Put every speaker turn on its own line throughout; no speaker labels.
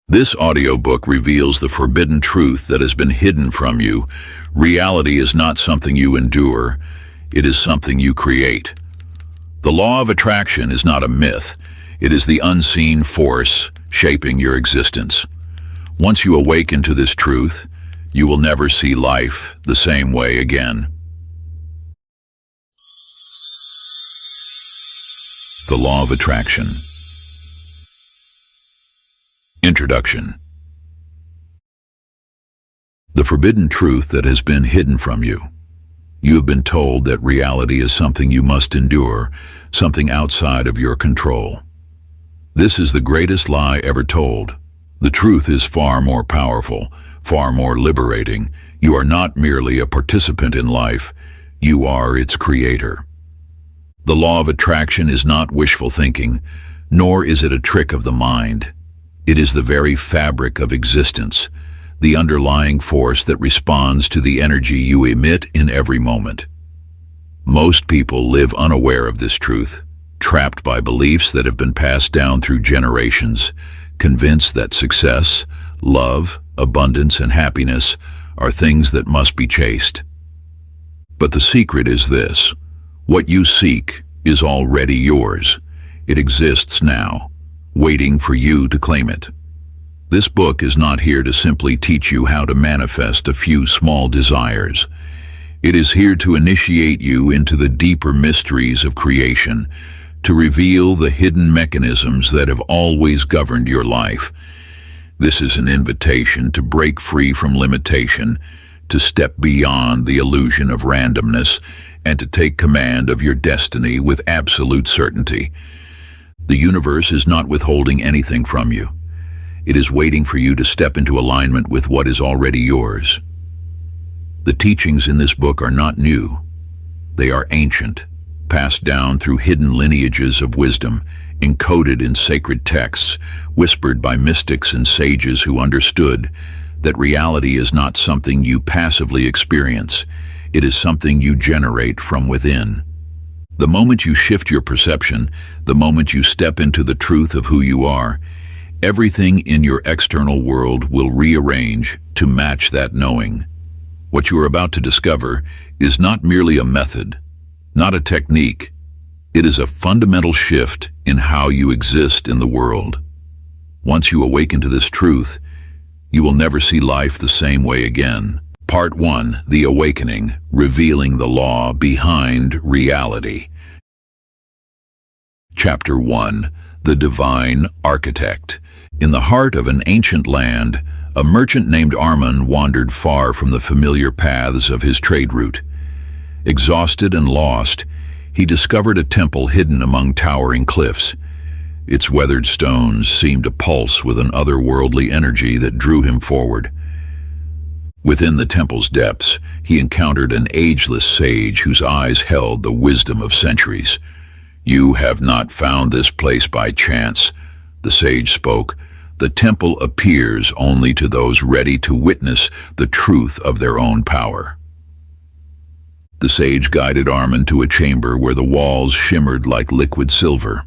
This audiobook reveals the forbidden truth that has been hidden from you. Reality is not something you endure, it is something you create. The law of attraction is not a myth, it is the unseen force shaping your existence. Once you awaken to this truth, you will never see life the same way again. The Law of Attraction. Introduction. The forbidden truth that has been hidden from you. You have been told that reality is something you must endure, something outside of your control. This is the greatest lie ever told. The truth is far more powerful, far more liberating. You are not merely a participant in life, you are its creator. The law of attraction is not wishful thinking, nor is it a trick of the mind. It is the very fabric of existence, the underlying force that responds to the energy you emit in every moment. Most people live unaware of this truth, trapped by beliefs that have been passed down through generations, convinced that success, love, abundance, and happiness are things that must be chased. But the secret is this: what you seek is already yours. It exists now, waiting for you to claim it. This book is not here to simply teach you how to manifest a few small desires. It is here to initiate you into the deeper mysteries of creation, to reveal the hidden mechanisms that have always governed your life. This is an invitation to break free from limitation, to step beyond the illusion of randomness, and to take command of your destiny with absolute certainty. The universe is not withholding anything from you. It is waiting for you to step into alignment with what is already yours. The teachings in this book are not new. They are ancient, passed down through hidden lineages of wisdom, encoded in sacred texts, whispered by mystics and sages who understood that reality is not something you passively experience. It is something you generate from within. The moment you shift your perception, the moment you step into the truth of who you are, everything in your external world will rearrange to match that knowing. What you are about to discover is not merely a method, not a technique. It is a fundamental shift in how you exist in the world. Once you awaken to this truth, you will never see life the same way again. Part 1. The Awakening, revealing the law behind reality. Chapter 1. The Divine Architect. In the heart of an ancient land, a merchant named Arman wandered far from the familiar paths of his trade route. Exhausted and lost, he discovered a temple hidden among towering cliffs. Its weathered stones seemed to pulse with an otherworldly energy that drew him forward. Within the temple's depths, he encountered an ageless sage whose eyes held the wisdom of centuries. "You have not found this place by chance," the sage spoke. "The temple appears only to those ready to witness the truth of their own power." The sage guided Arman to a chamber where the walls shimmered like liquid silver.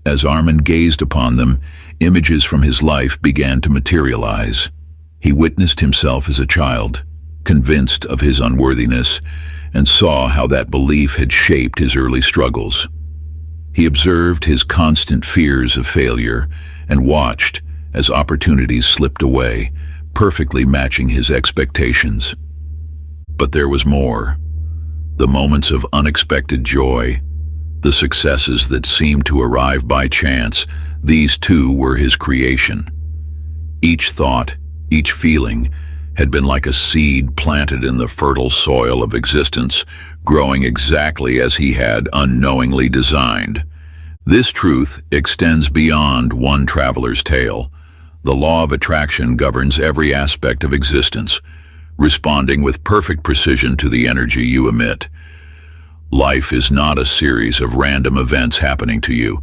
As Arman gazed upon them, images from his life began to materialize. He witnessed himself as a child, convinced of his unworthiness, and saw how that belief had shaped his early struggles. He observed his constant fears of failure and watched as opportunities slipped away, perfectly matching his expectations. But there was more. The moments of unexpected joy, the successes that seemed to arrive by chance, these too were his creation. Each thought, each feeling, had been like a seed planted in the fertile soil of existence, growing exactly as he had unknowingly designed. This truth extends beyond one traveler's tale. The law of attraction governs every aspect of existence, responding with perfect precision to the energy you emit. Life is not a series of random events happening to you.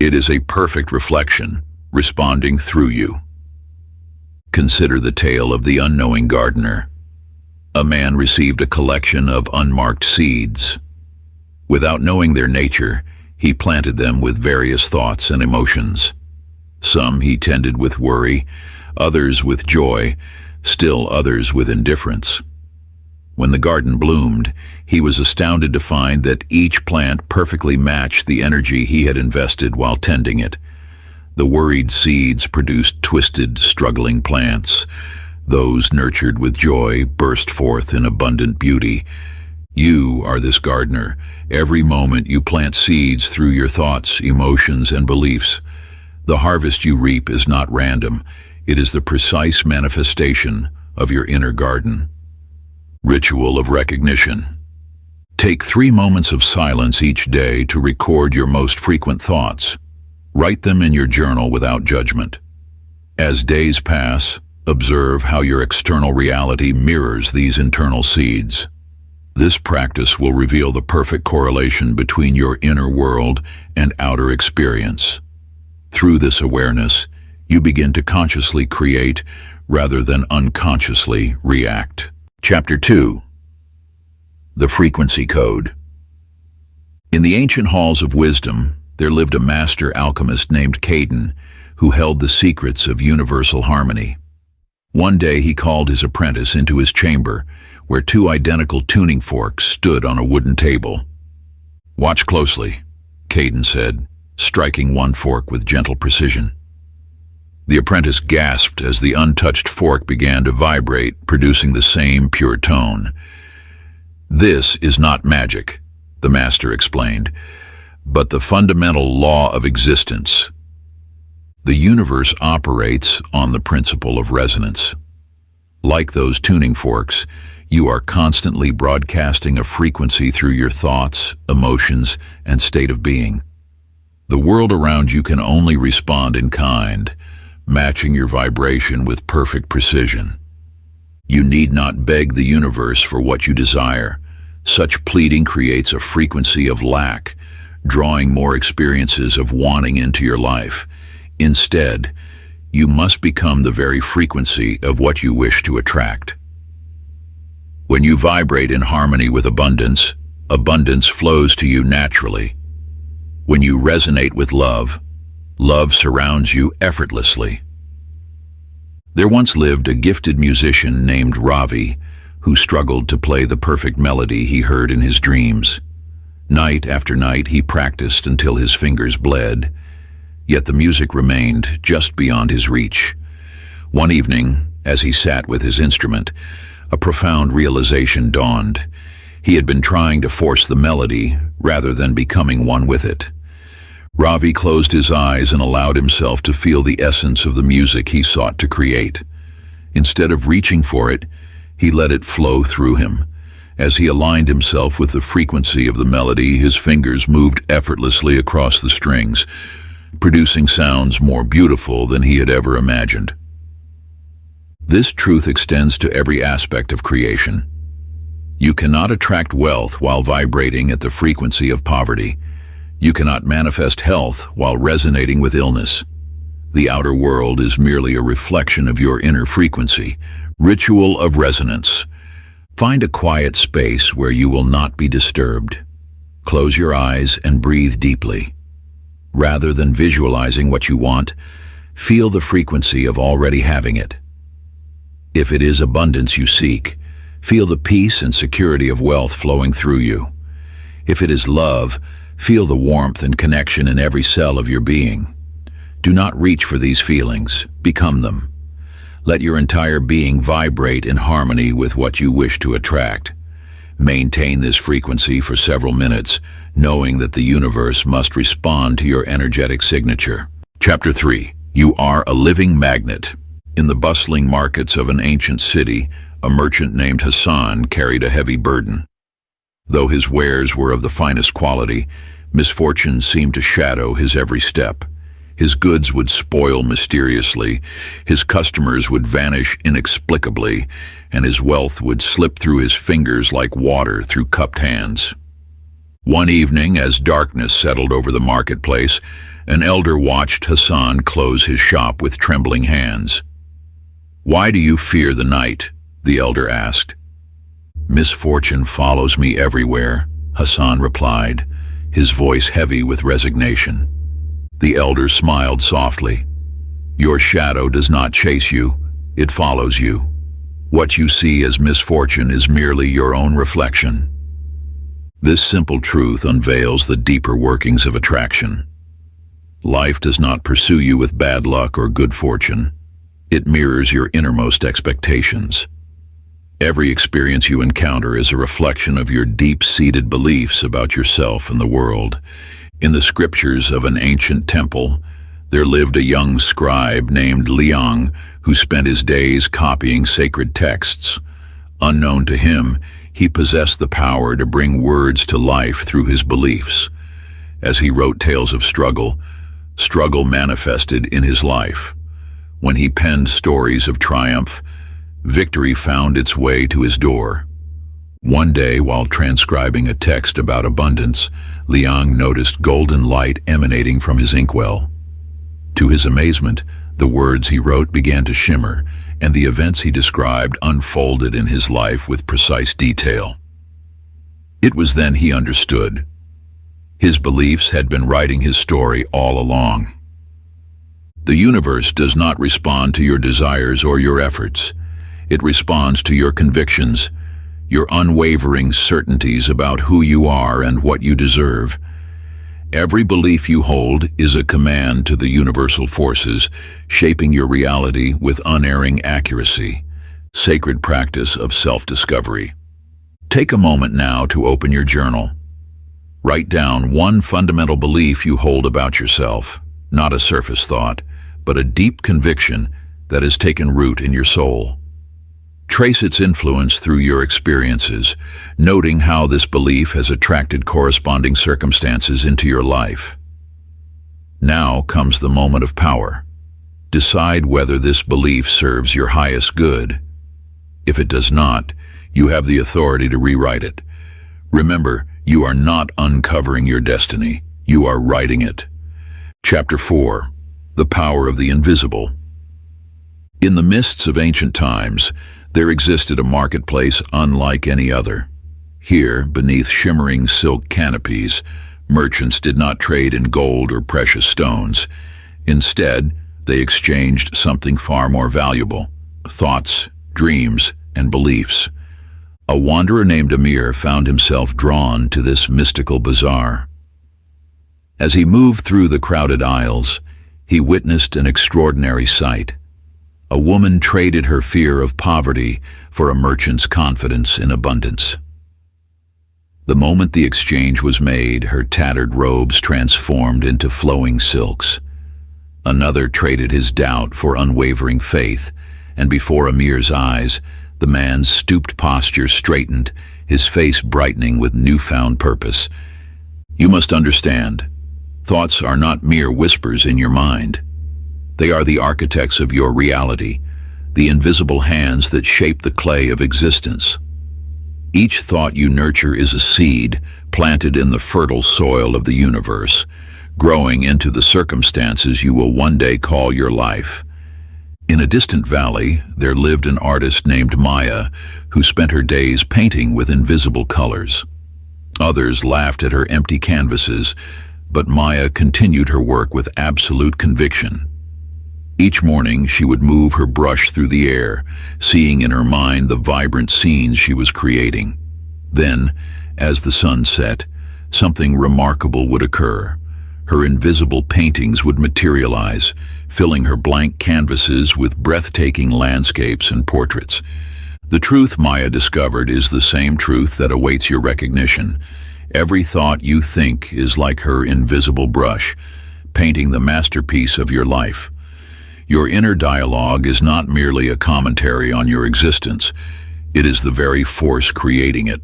It is a perfect reflection, responding through you. Consider the tale of the unknowing gardener. A man received a collection of unmarked seeds. Without knowing their nature, he planted them with various thoughts and emotions. Some he tended with worry, others with joy, still others with indifference. When the garden bloomed, he was astounded to find that each plant perfectly matched the energy he had invested while tending it. The worried seeds produced twisted, struggling plants. Those nurtured with joy burst forth in abundant beauty. You are this gardener. Every moment you plant seeds through your thoughts, emotions, and beliefs. The harvest you reap is not random. It is the precise manifestation of your inner garden. Ritual of recognition. Take 3 moments of silence each day to record your most frequent thoughts. Write them in your journal without judgment. As days pass, observe how your external reality mirrors these internal seeds. This practice will reveal the perfect correlation between your inner world and outer experience. Through this awareness, you begin to consciously create rather than unconsciously react. Chapter 2. The Frequency Code. In the ancient halls of wisdom, there lived a master alchemist named Caden, who held the secrets of universal harmony. One day he called his apprentice into his chamber, where 2 identical tuning forks stood on a wooden table. "Watch closely," Caden said, striking one fork with gentle precision. The apprentice gasped as the untouched fork began to vibrate, producing the same pure tone. "This is not magic," the master explained, "but the fundamental law of existence. The universe operates on the principle of resonance. Like those tuning forks, you are constantly broadcasting a frequency through your thoughts, emotions, and state of being. The world around you can only respond in kind, matching your vibration with perfect precision. You need not beg the universe for what you desire. Such pleading creates a frequency of lack, drawing more experiences of wanting into your life. Instead, you must become the very frequency of what you wish to attract. When you vibrate in harmony with abundance, abundance flows to you naturally. When you resonate with love, love surrounds you effortlessly." There once lived a gifted musician named Ravi, who struggled to play the perfect melody he heard in his dreams. Night after night he practiced until his fingers bled, yet the music remained just beyond his reach. One evening, as he sat with his instrument, a profound realization dawned. He had been trying to force the melody rather than becoming one with it. Ravi closed his eyes and allowed himself to feel the essence of the music he sought to create. Instead of reaching for it, he let it flow through him. As he aligned himself with the frequency of the melody, his fingers moved effortlessly across the strings, producing sounds more beautiful than he had ever imagined. This truth extends to every aspect of creation. You cannot attract wealth while vibrating at the frequency of poverty. You cannot manifest health while resonating with illness. The outer world is merely a reflection of your inner frequency. Ritual of resonance. Find a quiet space where you will not be disturbed. Close your eyes and breathe deeply. Rather than visualizing what you want, feel the frequency of already having it. If it is abundance you seek, feel the peace and security of wealth flowing through you. If it is love, feel the warmth and connection in every cell of your being. Do not reach for these feelings, become them. Let your entire being vibrate in harmony with what you wish to attract. Maintain this frequency for several minutes, knowing that the universe must respond to your energetic signature. Chapter 3. You are a living magnet. In the bustling markets of an ancient city, a merchant named Hassan carried a heavy burden. Though his wares were of the finest quality, misfortune seemed to shadow his every step. His goods would spoil mysteriously, his customers would vanish inexplicably, and his wealth would slip through his fingers like water through cupped hands. One evening, as darkness settled over the marketplace, an elder watched Hassan close his shop with trembling hands. "Why do you fear the night?" the elder asked. "Misfortune follows me everywhere," Hassan replied, his voice heavy with resignation. The elder smiled softly. Your shadow does not chase you, it follows you. What you see as misfortune is merely your own reflection. This simple truth unveils the deeper workings of attraction. Life does not pursue you with bad luck or good fortune. It mirrors your innermost expectations. Every experience you encounter is a reflection of your deep-seated beliefs about yourself and the world. In the scriptures of an ancient temple, there lived a young scribe named Liang who spent his days copying sacred texts. Unknown to him, he possessed the power to bring words to life through his beliefs. As he wrote tales of struggle manifested in his life. When he penned stories of triumph, victory found its way to his door. One day, while transcribing a text about abundance, Liang noticed golden light emanating from his inkwell. To his amazement, the words he wrote began to shimmer, and the events he described unfolded in his life with precise detail. It was then he understood. His beliefs had been writing his story all along. The universe does not respond to your desires or your efforts. It responds to your convictions, your unwavering certainties about who you are and what you deserve. Every belief you hold is a command to the universal forces, shaping your reality with unerring accuracy. Sacred practice of self-discovery. Take a moment now to open your journal. Write down one fundamental belief you hold about yourself, not a surface thought, but a deep conviction that has taken root in your soul. Trace its influence through your experiences, noting how this belief has attracted corresponding circumstances into your life. Now comes the moment of power. Decide whether this belief serves your highest good. If it does not, you have the authority to rewrite it. Remember, you are not uncovering your destiny, you are writing it. Chapter 4. The Power of the Invisible. In the mists of ancient times, there existed a marketplace unlike any other. Here, beneath shimmering silk canopies, merchants did not trade in gold or precious stones. Instead, they exchanged something far more valuable: thoughts, dreams, and beliefs. A wanderer named Amir found himself drawn to this mystical bazaar. As he moved through the crowded aisles, he witnessed an extraordinary sight. A woman traded her fear of poverty for a merchant's confidence in abundance. The moment the exchange was made, her tattered robes transformed into flowing silks. Another traded his doubt for unwavering faith, and before Amir's eyes, the man's stooped posture straightened, his face brightening with newfound purpose. You must understand, thoughts are not mere whispers in your mind. They are the architects of your reality, the invisible hands that shape the clay of existence. Each thought you nurture is a seed planted in the fertile soil of the universe, growing into the circumstances you will one day call your life. In a distant valley, there lived an artist named Maya, who spent her days painting with invisible colors. Others laughed at her empty canvases, but Maya continued her work with absolute conviction. Each morning, she would move her brush through the air, seeing in her mind the vibrant scenes she was creating. Then, as the sun set, something remarkable would occur. Her invisible paintings would materialize, filling her blank canvases with breathtaking landscapes and portraits. The truth Maya discovered is the same truth that awaits your recognition. Every thought you think is like her invisible brush, painting the masterpiece of your life. Your inner dialogue is not merely a commentary on your existence. It is the very force creating it.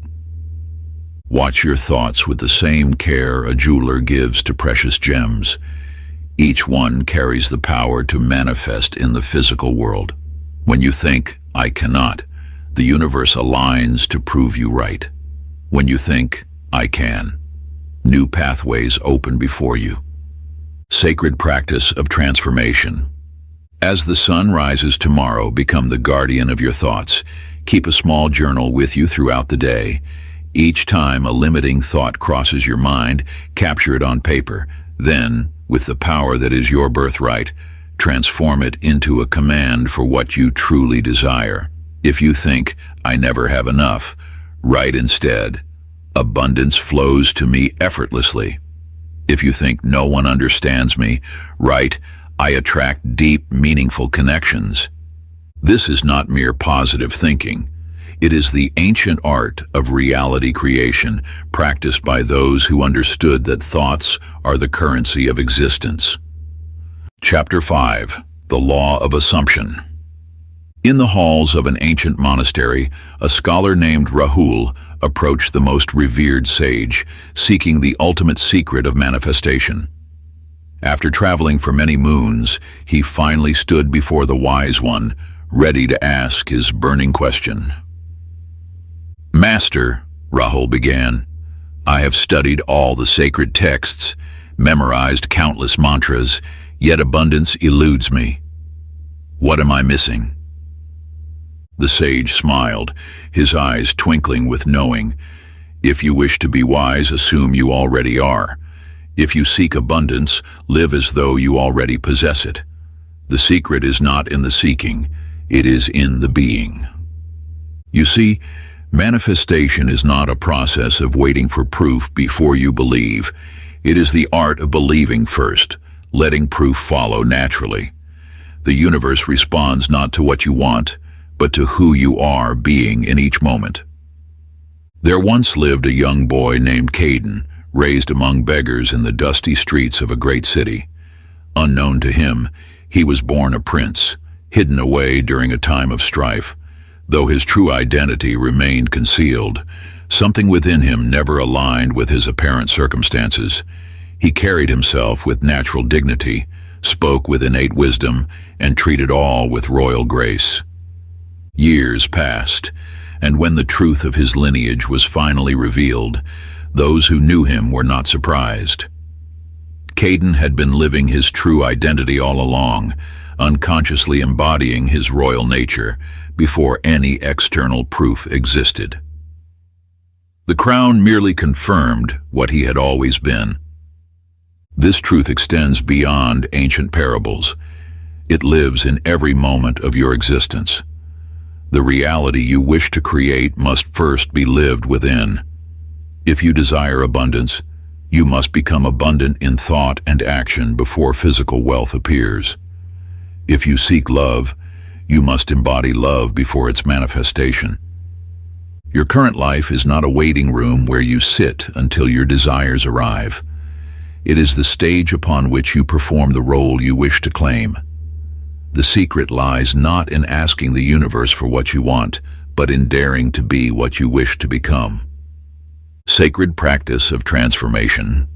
Watch your thoughts with the same care a jeweler gives to precious gems. Each one carries the power to manifest in the physical world. When you think, "I cannot," the universe aligns to prove you right. When you think, "I can," new pathways open before you. Sacred practice of transformation. As the sun rises tomorrow, become the guardian of your thoughts. Keep a small journal with you throughout the day. Each time a limiting thought crosses your mind, capture it on paper. Then, with the power that is your birthright, transform it into a command for what you truly desire. If you think, "I never have enough," write instead, "Abundance flows to me effortlessly." If you think, "No one understands me," write, "I attract deep, meaningful connections." This is not mere positive thinking. It is the ancient art of reality creation, practiced by those who understood that thoughts are the currency of existence. Chapter 5. The Law of Assumption. In the halls of an ancient monastery, a scholar named Rahul approached the most revered sage, seeking the ultimate secret of manifestation. After traveling for many moons, he finally stood before the wise one, ready to ask his burning question. "Master," Rahul began, "I have studied all the sacred texts, memorized countless mantras, yet abundance eludes me. What am I missing?" The sage smiled, his eyes twinkling with knowing. "If you wish to be wise, assume you already are. If you seek abundance, live as though you already possess it. The secret is not in the seeking, it is in the being." You see, manifestation is not a process of waiting for proof before you believe. It is the art of believing first, letting proof follow naturally. The universe responds not to what you want, but to who you are being in each moment. There once lived a young boy named Caden, raised among beggars in the dusty streets of a great city. Unknown to him, he was born a prince, hidden away during a time of strife. Though his true identity remained concealed, something within him never aligned with his apparent circumstances. He carried himself with natural dignity, spoke with innate wisdom, and treated all with royal grace. Years passed, and when the truth of his lineage was finally revealed, those who knew him were not surprised. Caden had been living his true identity all along, unconsciously embodying his royal nature before any external proof existed. The crown merely confirmed what he had always been. This truth extends beyond ancient parables. It lives in every moment of your existence. The reality you wish to create must first be lived within. If you desire abundance, you must become abundant in thought and action before physical wealth appears. If you seek love, you must embody love before its manifestation. Your current life is not a waiting room where you sit until your desires arrive. It is the stage upon which you perform the role you wish to claim. The secret lies not in asking the universe for what you want, but in daring to be what you wish to become. Sacred practice of transformation.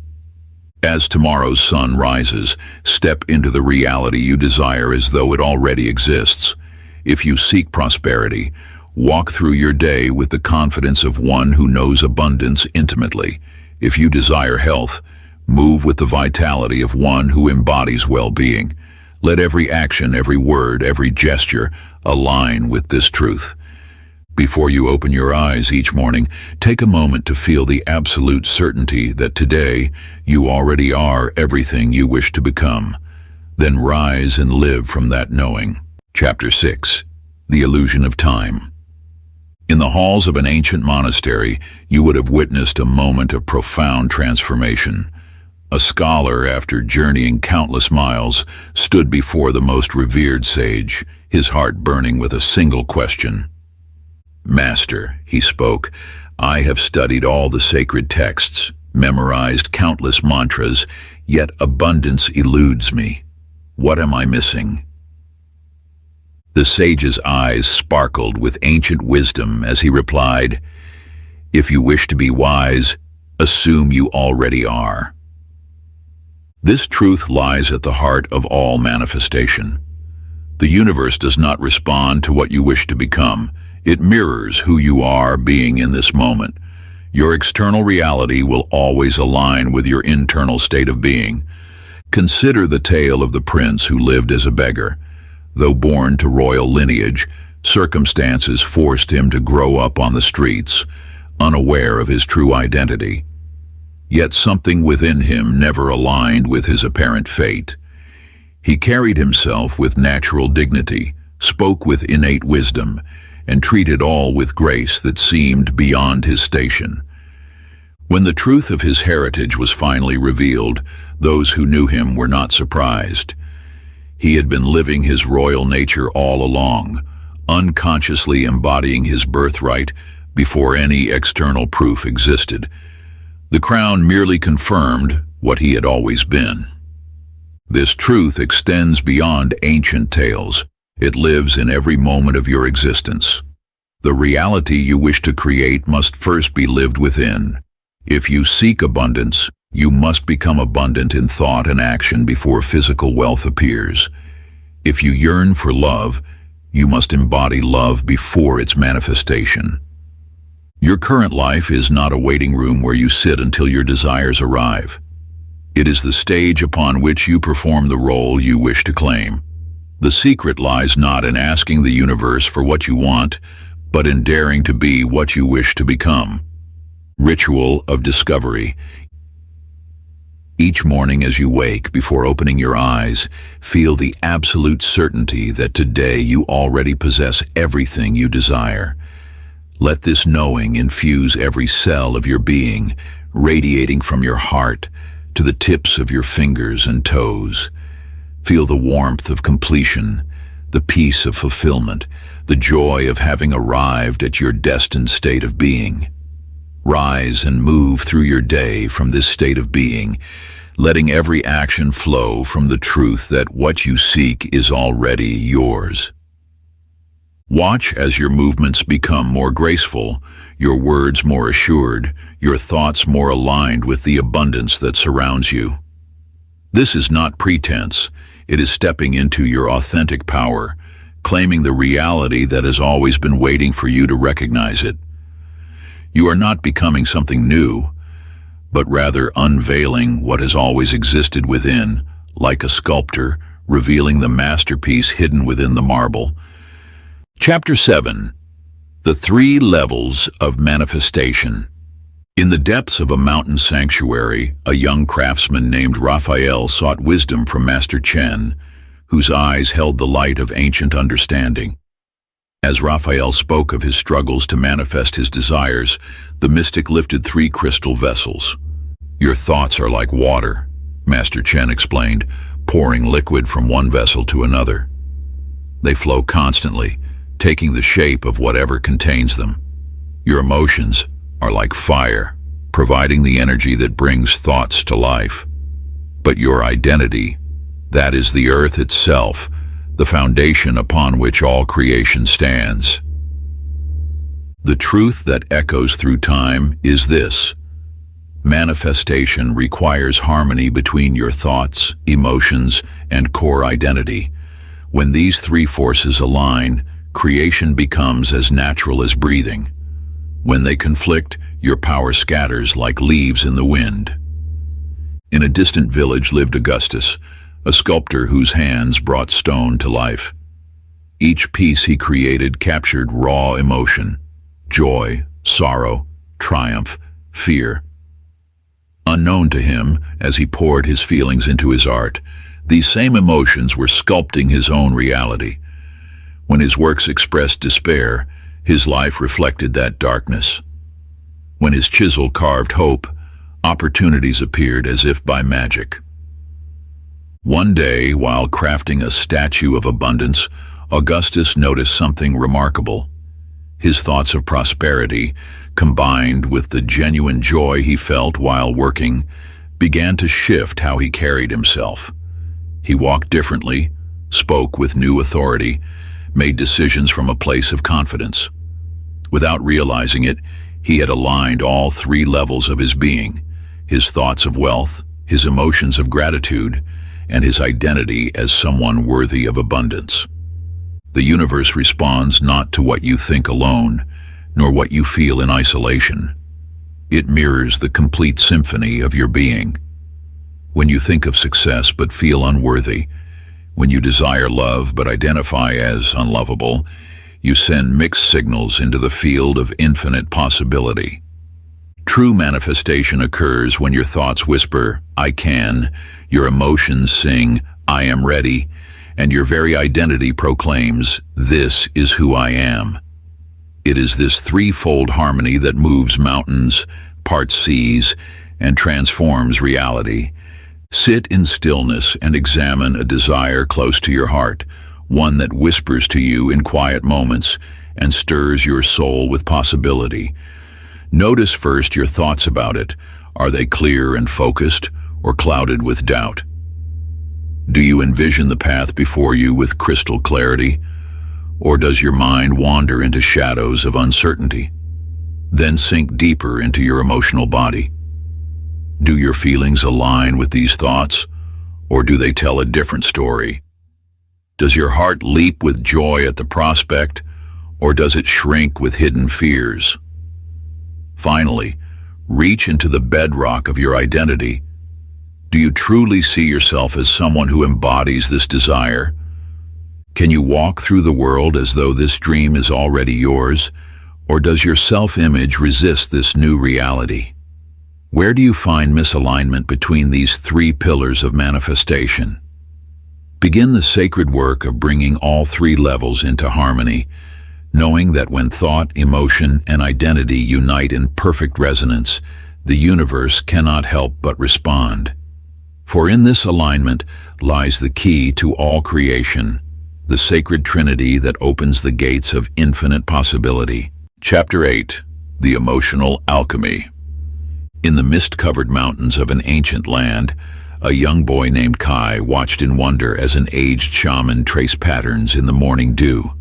As tomorrow's sun rises, step into the reality you desire as though it already exists. If you seek prosperity, walk through your day with the confidence of one who knows abundance intimately. If you desire health, move with the vitality of one who embodies well-being. Let every action, every word, every gesture align with this truth. Before you open your eyes each morning, take a moment to feel the absolute certainty that today you already are everything you wish to become. Then rise and live from that knowing. Chapter 6. The Illusion of Time. In the halls of an ancient monastery, you would have witnessed a moment of profound transformation. A scholar, after journeying countless miles, stood before the most revered sage, his heart burning with a single question. "Master," he spoke, "I have studied all the sacred texts, memorized countless mantras, yet abundance eludes me. What am I missing?" The sage's eyes sparkled with ancient wisdom as he replied, "If you wish to be wise, assume you already are." This truth lies at the heart of all manifestation. The universe does not respond to what you wish to become. It mirrors who you are being in this moment. Your external reality will always align with your internal state of being. Consider the tale of the prince who lived as a beggar. Though born to royal lineage, circumstances forced him to grow up on the streets, unaware of his true identity. Yet something within him never aligned with his apparent fate. He carried himself with natural dignity, spoke with innate wisdom, and treated all with grace that seemed beyond his station. When the truth of his heritage was finally revealed, those who knew him were not surprised. He had been living his royal nature all along, unconsciously embodying his birthright before any external proof existed. The crown merely confirmed what he had always been. This truth extends beyond ancient tales. It lives in every moment of your existence. The reality you wish to create must first be lived within. If you seek abundance, you must become abundant in thought and action before physical wealth appears. If you yearn for love, you must embody love before its manifestation. Your current life is not a waiting room where you sit until your desires arrive. It is the stage upon which you perform the role you wish to claim. The secret lies not in asking the universe for what you want, but in daring to be what you wish to become. Ritual of discovery. Each morning as you wake, before opening your eyes, feel the absolute certainty that today you already possess everything you desire. Let this knowing infuse every cell of your being, radiating from your heart to the tips of your fingers and toes. Feel the warmth of completion, the peace of fulfillment, the joy of having arrived at your destined state of being. Rise and move through your day from this state of being, letting every action flow from the truth that what you seek is already yours. Watch as your movements become more graceful, your words more assured, your thoughts more aligned with the abundance that surrounds you. This is not pretense. It is stepping into your authentic power, claiming the reality that has always been waiting for you to recognize it. You are not becoming something new, but rather unveiling what has always existed within, like a sculptor revealing the masterpiece hidden within the marble. Chapter 7. The 3 Levels of Manifestation. In the depths of a mountain sanctuary, a young craftsman named Raphael sought wisdom from Master Chen, whose eyes held the light of ancient understanding. As Raphael spoke of his struggles to manifest his desires, the mystic lifted 3 crystal vessels. "Your thoughts are like water," Master Chen explained, pouring liquid from one vessel to another. "They flow constantly, taking the shape of whatever contains them. Your emotions are like fire, providing the energy that brings thoughts to life. But your identity, that is the earth itself, the foundation upon which all creation stands. The truth that echoes through time is this: manifestation requires harmony between your thoughts, emotions, and core identity. When these 3 forces align, creation becomes as natural as breathing. When they conflict, your power scatters like leaves in the wind. In a distant village lived Augustus, a sculptor whose hands brought stone to life. Each piece he created captured raw emotion: joy, sorrow, triumph, fear. Unknown to him, as he poured his feelings into his art, these same emotions were sculpting his own reality. When his works expressed despair, his life reflected that darkness. When his chisel carved hope, opportunities appeared as if by magic. One day, while crafting a statue of abundance, Augustus noticed something remarkable. His thoughts of prosperity, combined with the genuine joy he felt while working, began to shift how he carried himself. He walked differently, spoke with new authority, made decisions from a place of confidence. Without realizing it, he had aligned all 3 levels of his being: his thoughts of wealth, his emotions of gratitude, and his identity as someone worthy of abundance. The universe responds not to what you think alone, nor what you feel in isolation. It mirrors the complete symphony of your being. When you think of success but feel unworthy, when you desire love but identify as unlovable, you send mixed signals into the field of infinite possibility. True manifestation occurs when your thoughts whisper, "I can," your emotions sing, I am ready, and your very identity proclaims, this is who I am. It is this threefold harmony that moves mountains, parts seas, and transforms reality. Sit in stillness and examine a desire close to your heart, one that whispers to you in quiet moments and stirs your soul with possibility. Notice first your thoughts about it. Are they clear and focused, or clouded with doubt? Do you envision the path before you with crystal clarity, or does your mind wander into shadows of uncertainty? Then sink deeper into your emotional body. Do your feelings align with these thoughts, or do they tell a different story? Does your heart leap with joy at the prospect, or does it shrink with hidden fears? Finally, reach into the bedrock of your identity. Do you truly see yourself as someone who embodies this desire? Can you walk through the world as though this dream is already yours, or does your self-image resist this new reality? Where do you find misalignment between these three pillars of manifestation? Begin the sacred work of bringing all three levels into harmony, knowing that when thought, emotion, and identity unite in perfect resonance, the universe cannot help but respond. For in this alignment lies the key to all creation, the sacred trinity that opens the gates of infinite possibility. Chapter 8. The Emotional Alchemy. In the mist-covered mountains of an ancient land, a young boy named Kai watched in wonder as an aged shaman traced patterns in the morning dew.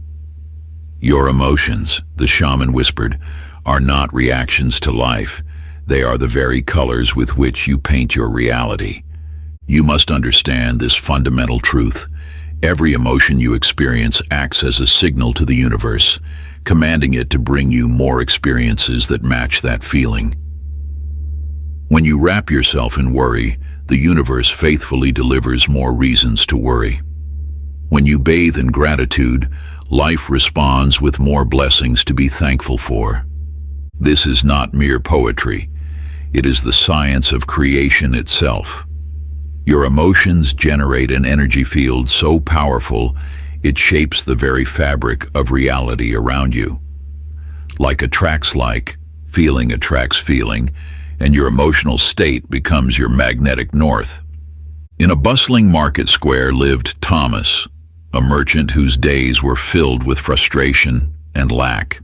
Your emotions, the shaman whispered, are not reactions to life. They are the very colors with which you paint your reality. You must understand this fundamental truth. Every emotion you experience acts as a signal to the universe, commanding it to bring you more experiences that match that feeling. When you wrap yourself in worry, the universe faithfully delivers more reasons to worry. When you bathe in gratitude, life responds with more blessings to be thankful for. This is not mere poetry. It is the science of creation itself. Your emotions generate an energy field so powerful, it shapes the very fabric of reality around you. Like attracts like, feeling attracts feeling, and your emotional state becomes your magnetic north. In a bustling market square lived Thomas, a merchant whose days were filled with frustration and lack.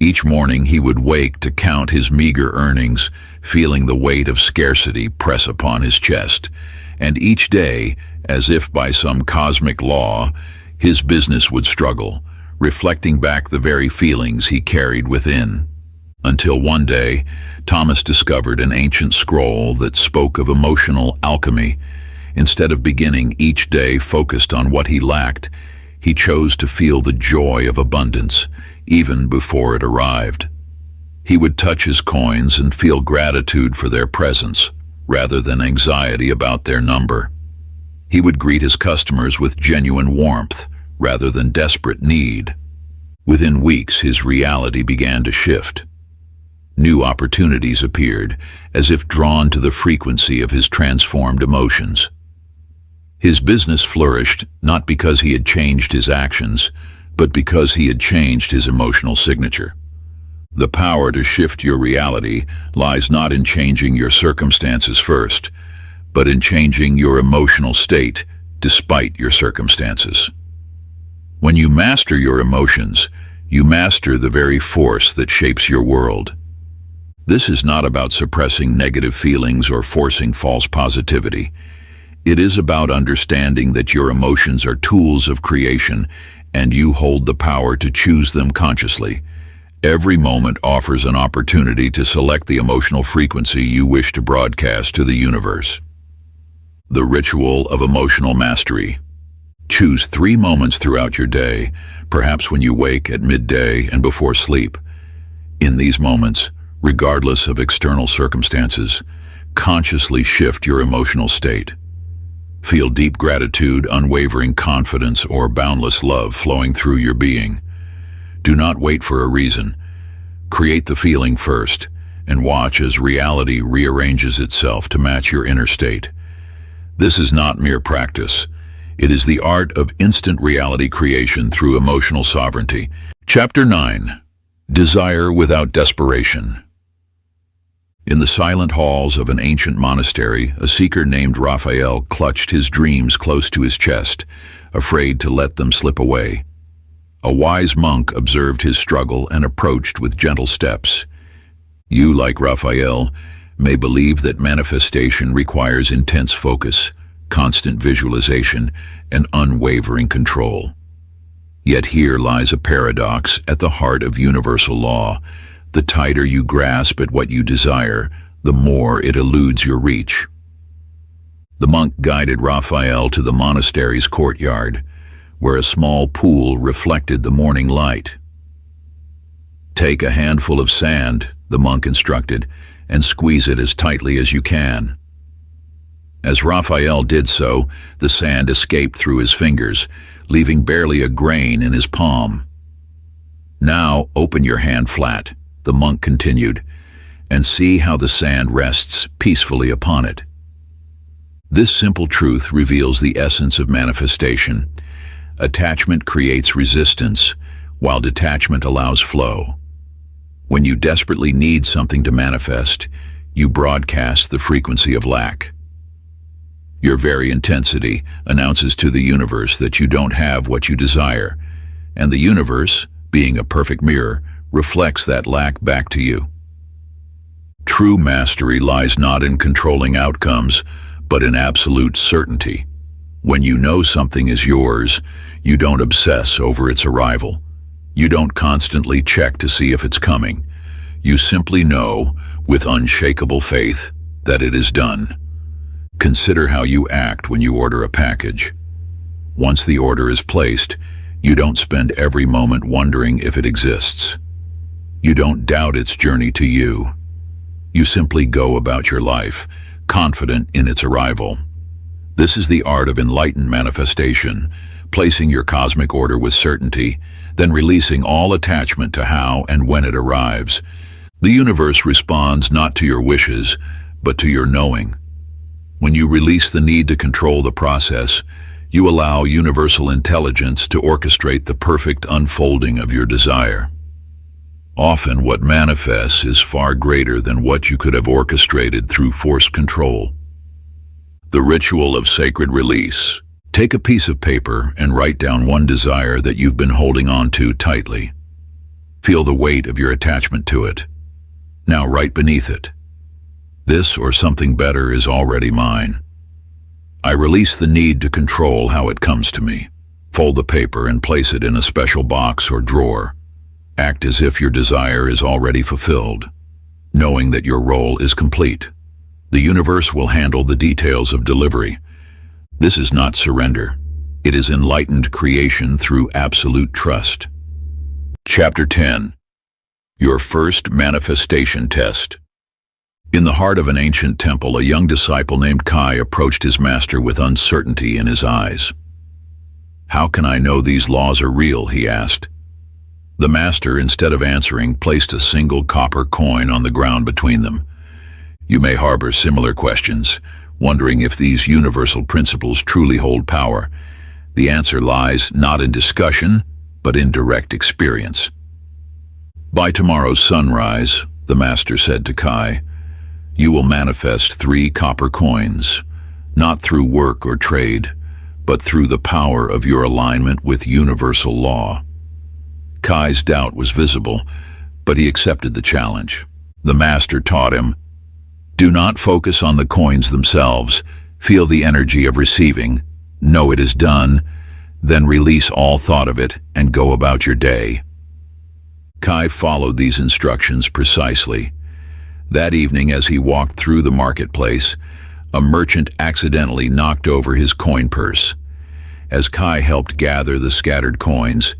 Each morning he would wake to count his meager earnings, feeling the weight of scarcity press upon his chest, and each day, as if by some cosmic law, his business would struggle, reflecting back the very feelings he carried within. Until one day, Thomas discovered an ancient scroll that spoke of emotional alchemy. Instead of beginning each day focused on what he lacked, he chose to feel the joy of abundance, even before it arrived. He would touch his coins and feel gratitude for their presence, rather than anxiety about their number. He would greet his customers with genuine warmth, rather than desperate need. Within weeks, his reality began to shift. New opportunities appeared, as if drawn to the frequency of his transformed emotions. His business flourished not because he had changed his actions, but because he had changed his emotional signature. The power to shift your reality lies not in changing your circumstances first, but in changing your emotional state despite your circumstances. When you master your emotions, you master the very force that shapes your world. This is not about suppressing negative feelings or forcing false positivity. It is about understanding that your emotions are tools of creation and you hold the power to choose them consciously. Every moment offers an opportunity to select the emotional frequency you wish to broadcast to the universe. The ritual of emotional mastery. Choose 3 moments throughout your day, perhaps when you wake, at midday, and before sleep. In these moments, regardless of external circumstances, consciously shift your emotional state. Feel deep gratitude, unwavering confidence, or boundless love flowing through your being. Do not wait for a reason. Create the feeling first, and watch as reality rearranges itself to match your inner state. This is not mere practice. It is the art of instant reality creation through emotional sovereignty. Chapter 9. Desire Without Desperation. In the silent halls of an ancient monastery, a seeker named Raphael clutched his dreams close to his chest, afraid to let them slip away. A wise monk observed his struggle and approached with gentle steps. You, like Raphael, may believe that manifestation requires intense focus, constant visualization, and unwavering control. Yet here lies a paradox at the heart of universal law. The tighter you grasp at what you desire, the more it eludes your reach. The monk guided Raphael to the monastery's courtyard, where a small pool reflected the morning light. Take a handful of sand, the monk instructed, and squeeze it as tightly as you can. As Raphael did so, the sand escaped through his fingers, leaving barely a grain in his palm. Now open your hand flat, the monk continued, and see how the sand rests peacefully upon it. This simple truth reveals the essence of manifestation. Attachment creates resistance, while detachment allows flow. When you desperately need something to manifest, you broadcast the frequency of lack. Your very intensity announces to the universe that you don't have what you desire, and the universe, being a perfect mirror, reflects that lack back to you. True mastery lies not in controlling outcomes, but in absolute certainty. When you know something is yours, you don't obsess over its arrival. You don't constantly check to see if it's coming. You simply know, with unshakable faith, that it is done. Consider how you act when you order a package. Once the order is placed, you don't spend every moment wondering if it exists. You don't doubt its journey to you. You simply go about your life, confident in its arrival. This is the art of enlightened manifestation, placing your cosmic order with certainty, then releasing all attachment to how and when it arrives. The universe responds not to your wishes, but to your knowing. When you release the need to control the process, you allow universal intelligence to orchestrate the perfect unfolding of your desire. Often what manifests is far greater than what you could have orchestrated through forced control. The ritual of sacred release. Take a piece of paper and write down one desire that you've been holding on to tightly. Feel the weight of your attachment to it. Now write beneath it. This or something better is already mine. I release the need to control how it comes to me. Fold the paper and place it in a special box or drawer. Act as if your desire is already fulfilled, knowing that your role is complete. The universe will handle the details of delivery. This is not surrender. It is enlightened creation through absolute trust. Chapter 10. Your First Manifestation Test. In the heart of an ancient temple, a young disciple named Kai approached his master with uncertainty in his eyes. "How can I know these laws are real?" he asked. The master, instead of answering, placed a single copper coin on the ground between them. You may harbor similar questions, wondering if these universal principles truly hold power. The answer lies not in discussion, but in direct experience. "By tomorrow's sunrise," the master said to Kai, "you will manifest 3 copper coins, not through work or trade, but through the power of your alignment with universal law." Kai's doubt was visible, but he accepted the challenge. The master taught him, "Do not focus on the coins themselves. Feel the energy of receiving. Know it is done. Then release all thought of it and go about your day." Kai followed these instructions precisely. That evening, as he walked through the marketplace, a merchant accidentally knocked over his coin purse. As Kai helped gather the scattered coins,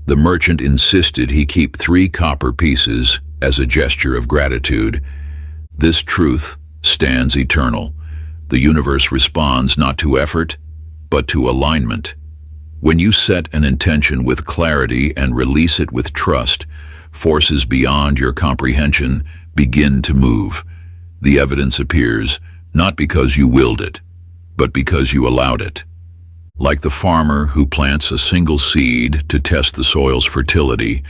the merchant insisted he keep 3 copper pieces as a gesture of gratitude. This truth stands eternal. The universe responds not to effort, but to alignment. When you set an intention with clarity and release it with trust, forces beyond your comprehension begin to move. The evidence appears, not because you willed it, but because you allowed it. Like the farmer who plants a single seed to test the soil's fertility,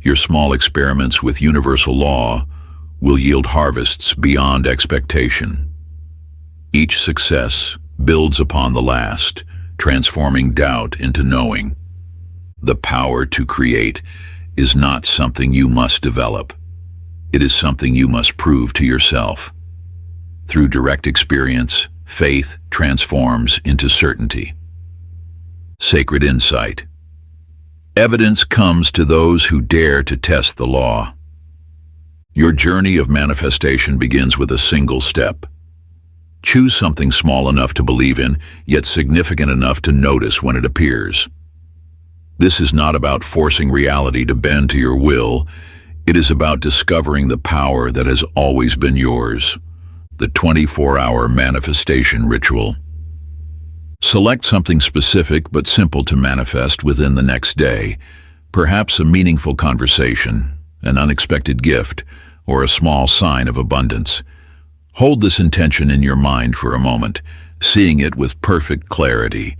your small experiments with universal law will yield harvests beyond expectation. Each success builds upon the last, transforming doubt into knowing. The power to create is not something you must develop. It is something you must prove to yourself. Through direct experience, faith transforms into certainty. Sacred insight. Evidence comes to those who dare to test the law. Your journey of manifestation begins with a single step. Choose something small enough to believe in, yet significant enough to notice when it appears. This is not about forcing reality to bend to your will. It is about discovering the power that has always been yours. The 24-hour manifestation ritual. Select something specific but simple to manifest within the next day, perhaps a meaningful conversation, an unexpected gift, or a small sign of abundance. Hold this intention in your mind for a moment, seeing it with perfect clarity,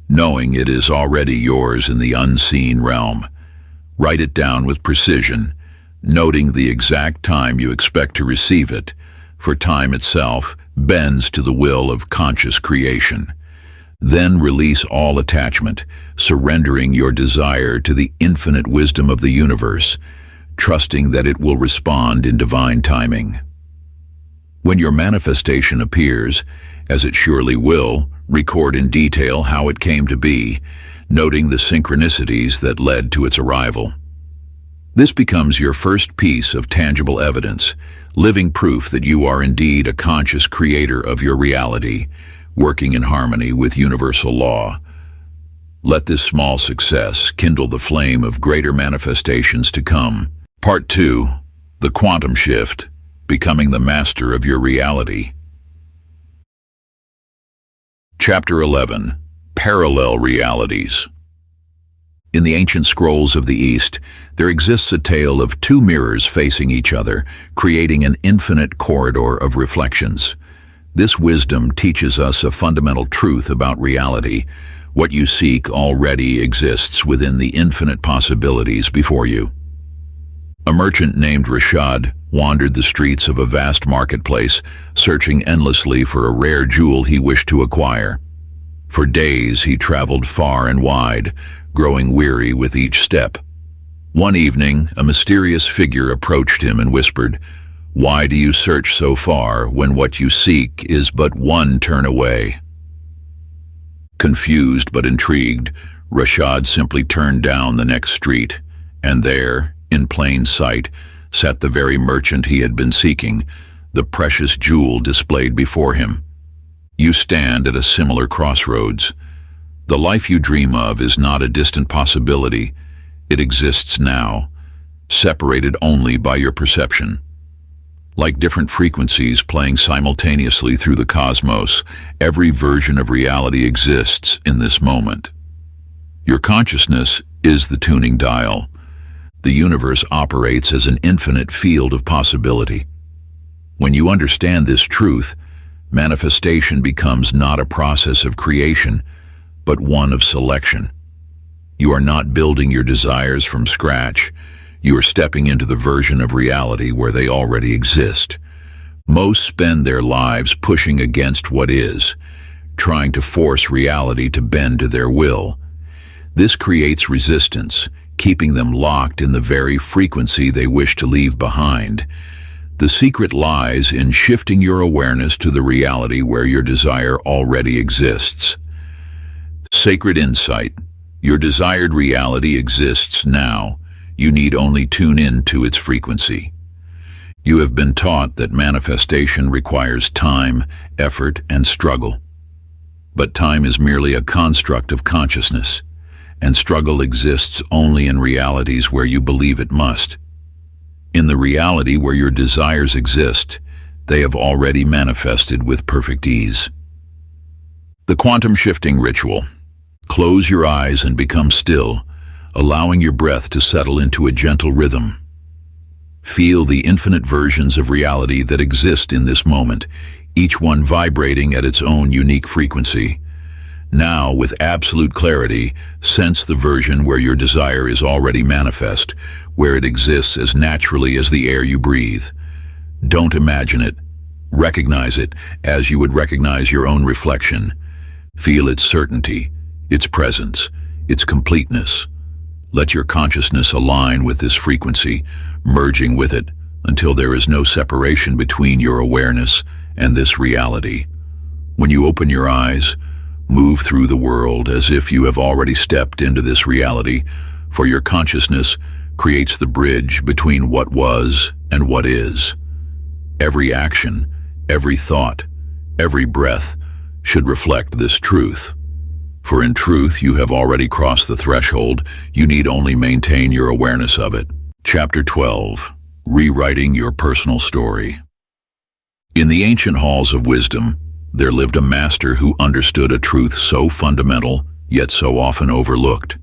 knowing it is already yours in the unseen realm. Write it down with precision, noting the exact time you expect to receive it, for time itself bends to the will of conscious creation. Then release all attachment, surrendering your desire to the infinite wisdom of the universe, trusting that it will respond in divine timing. When your manifestation appears, as it surely will, record in detail how it came to be, noting the synchronicities that led to its arrival. This becomes your first piece of tangible evidence, living proof that you are indeed a conscious creator of your reality, working in harmony with universal law. Let this small success kindle the flame of greater manifestations to come. Part 2. The Quantum Shift. Becoming the master of your reality. Chapter 11. Parallel Realities. In the ancient scrolls of the East, there exists a tale of two mirrors facing each other, creating an infinite corridor of reflections. This wisdom teaches us a fundamental truth about reality. What you seek already exists within the infinite possibilities before you. A merchant named Rashad wandered the streets of a vast marketplace, searching endlessly for a rare jewel he wished to acquire. For days he traveled far and wide, growing weary with each step. One evening, a mysterious figure approached him and whispered, "Why do you search so far when what you seek is but one turn away?" Confused but intrigued, Rashad simply turned down the next street, and there, in plain sight, sat the very merchant he had been seeking, the precious jewel displayed before him. You stand at a similar crossroads. The life you dream of is not a distant possibility. It exists now, separated only by your perception. Like different frequencies playing simultaneously through the cosmos, every version of reality exists in this moment. Your consciousness is the tuning dial. The universe operates as an infinite field of possibility. When you understand this truth, manifestation becomes not a process of creation, but one of selection. You are not building your desires from scratch. You are stepping into the version of reality where they already exist. Most spend their lives pushing against what is, trying to force reality to bend to their will. This creates resistance, keeping them locked in the very frequency they wish to leave behind. The secret lies in shifting your awareness to the reality where your desire already exists. Sacred insight. Your desired reality exists now. You need only tune in to its frequency. You have been taught that manifestation requires time, effort, and struggle. But time is merely a construct of consciousness, and struggle exists only in realities where you believe it must. In the reality where your desires exist, they have already manifested with perfect ease. The Quantum Shifting Ritual. Close your eyes and become still, allowing your breath to settle into a gentle rhythm. Feel the infinite versions of reality that exist in this moment, each one vibrating at its own unique frequency. Now, with absolute clarity, sense the version where your desire is already manifest, where it exists as naturally as the air you breathe. Don't imagine it. Recognize it as you would recognize your own reflection. Feel its certainty, its presence, its completeness. Let your consciousness align with this frequency, merging with it until there is no separation between your awareness and this reality. When you open your eyes, move through the world as if you have already stepped into this reality, for your consciousness creates the bridge between what was and what is. Every action, every thought, every breath should reflect this truth. For in truth, you have already crossed the threshold. You need only maintain your awareness of it. Chapter 12. Rewriting your personal story. In the ancient halls of wisdom, there lived a master who understood a truth so fundamental, yet so often overlooked.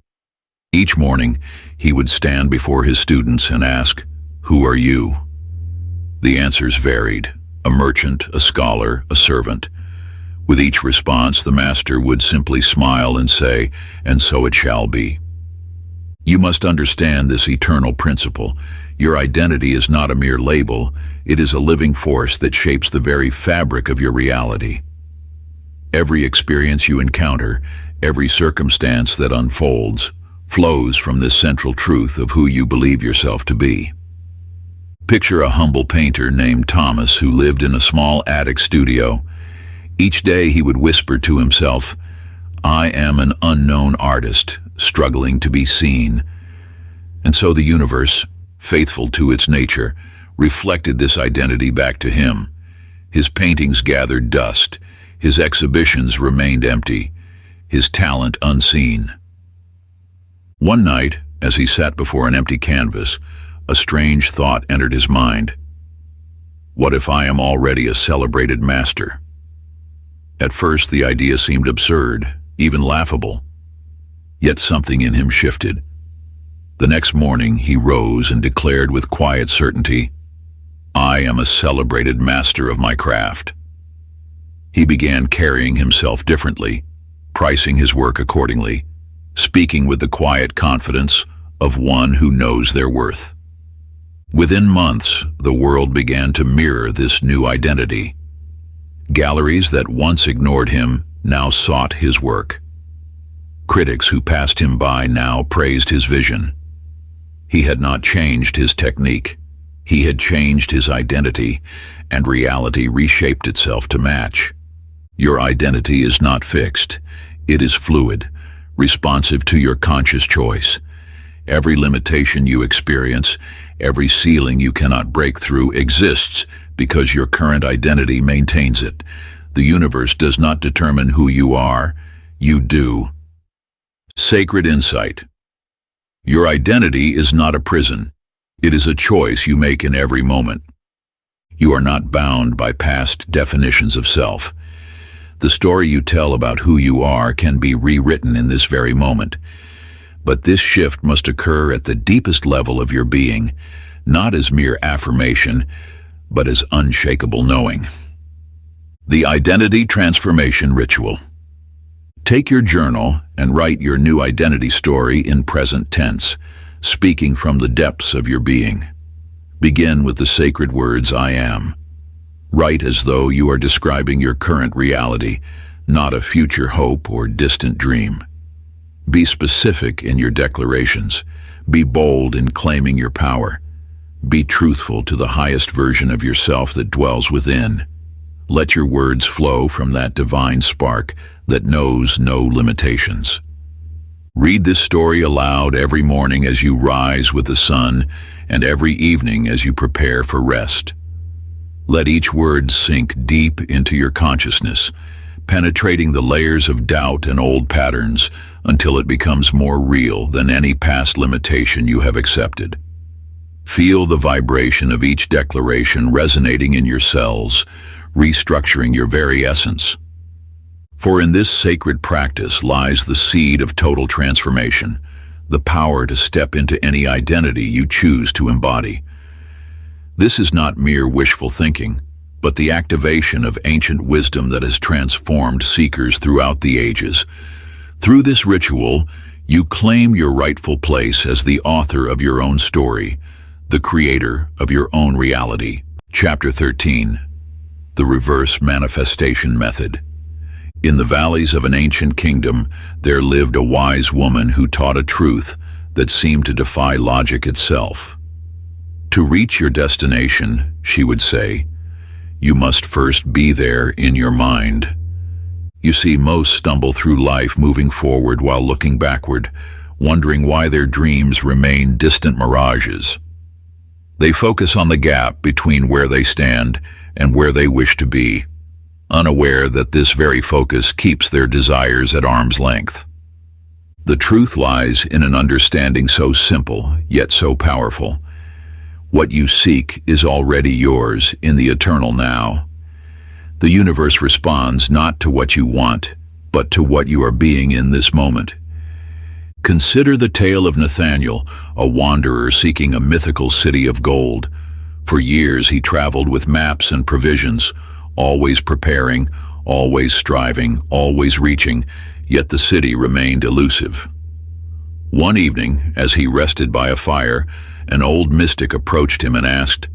Each morning, he would stand before his students and ask, "Who are you?" The answers varied: a merchant, a scholar, a servant. With each response, the master would simply smile and say, "And so it shall be." You must understand this eternal principle. Your identity is not a mere label, it is a living force that shapes the very fabric of your reality. Every experience you encounter, every circumstance that unfolds, flows from this central truth of who you believe yourself to be. Picture a humble painter named Thomas who lived in a small attic studio. Each day he would whisper to himself, "I am an unknown artist, struggling to be seen." And so the universe, faithful to its nature, reflected this identity back to him. His paintings gathered dust, his exhibitions remained empty, his talent unseen. One night, as he sat before an empty canvas, a strange thought entered his mind. What if I am already a celebrated master? At first, the idea seemed absurd, even laughable. Yet something in him shifted. The next morning, he rose and declared with quiet certainty, "I am a celebrated master of my craft." He began carrying himself differently, pricing his work accordingly, speaking with the quiet confidence of one who knows their worth. Within months, the world began to mirror this new identity. Galleries that once ignored him now sought his work. Critics who passed him by now praised his vision. He had not changed his technique. He had changed his identity, and reality reshaped itself to match. Your identity is not fixed. It is fluid, responsive to your conscious choice. Every limitation you experience, every ceiling you cannot break through exists because your current identity maintains it. The universe does not determine who you are, you do. Sacred insight. Your identity is not a prison. It is a choice you make in every moment. You are not bound by past definitions of self. The story you tell about who you are can be rewritten in this very moment. But this shift must occur at the deepest level of your being, not as mere affirmation, but as unshakable knowing. The Identity Transformation Ritual. Take your journal and write your new identity story in present tense, speaking from the depths of your being. Begin with the sacred words, "I am." Write as though you are describing your current reality, not a future hope or distant dream. Be specific in your declarations. Be bold in claiming your power. Be truthful to the highest version of yourself that dwells within. Let your words flow from that divine spark that knows no limitations. Read this story aloud every morning as you rise with the sun and every evening as you prepare for rest. Let each word sink deep into your consciousness, penetrating the layers of doubt and old patterns until it becomes more real than any past limitation you have accepted. Feel the vibration of each declaration resonating in your cells, restructuring your very essence. For in this sacred practice lies the seed of total transformation, the power to step into any identity you choose to embody. This is not mere wishful thinking, but the activation of ancient wisdom that has transformed seekers throughout the ages. Through this ritual, you claim your rightful place as the author of your own story, the creator of your own reality. Chapter 13. The Reverse Manifestation Method. In the valleys of an ancient kingdom, there lived a wise woman who taught a truth that seemed to defy logic itself. To reach your destination, she would say, you must first be there in your mind. You see, most stumble through life moving forward while looking backward, wondering why their dreams remain distant mirages. They focus on the gap between where they stand and where they wish to be, unaware that this very focus keeps their desires at arm's length. The truth lies in an understanding so simple, yet so powerful. What you seek is already yours in the eternal now. The universe responds not to what you want, but to what you are being in this moment. Consider the tale of Nathaniel, a wanderer seeking a mythical city of gold. For years he traveled with maps and provisions, always preparing, always striving, always reaching, yet the city remained elusive. One evening, as he rested by a fire, an old mystic approached him and asked,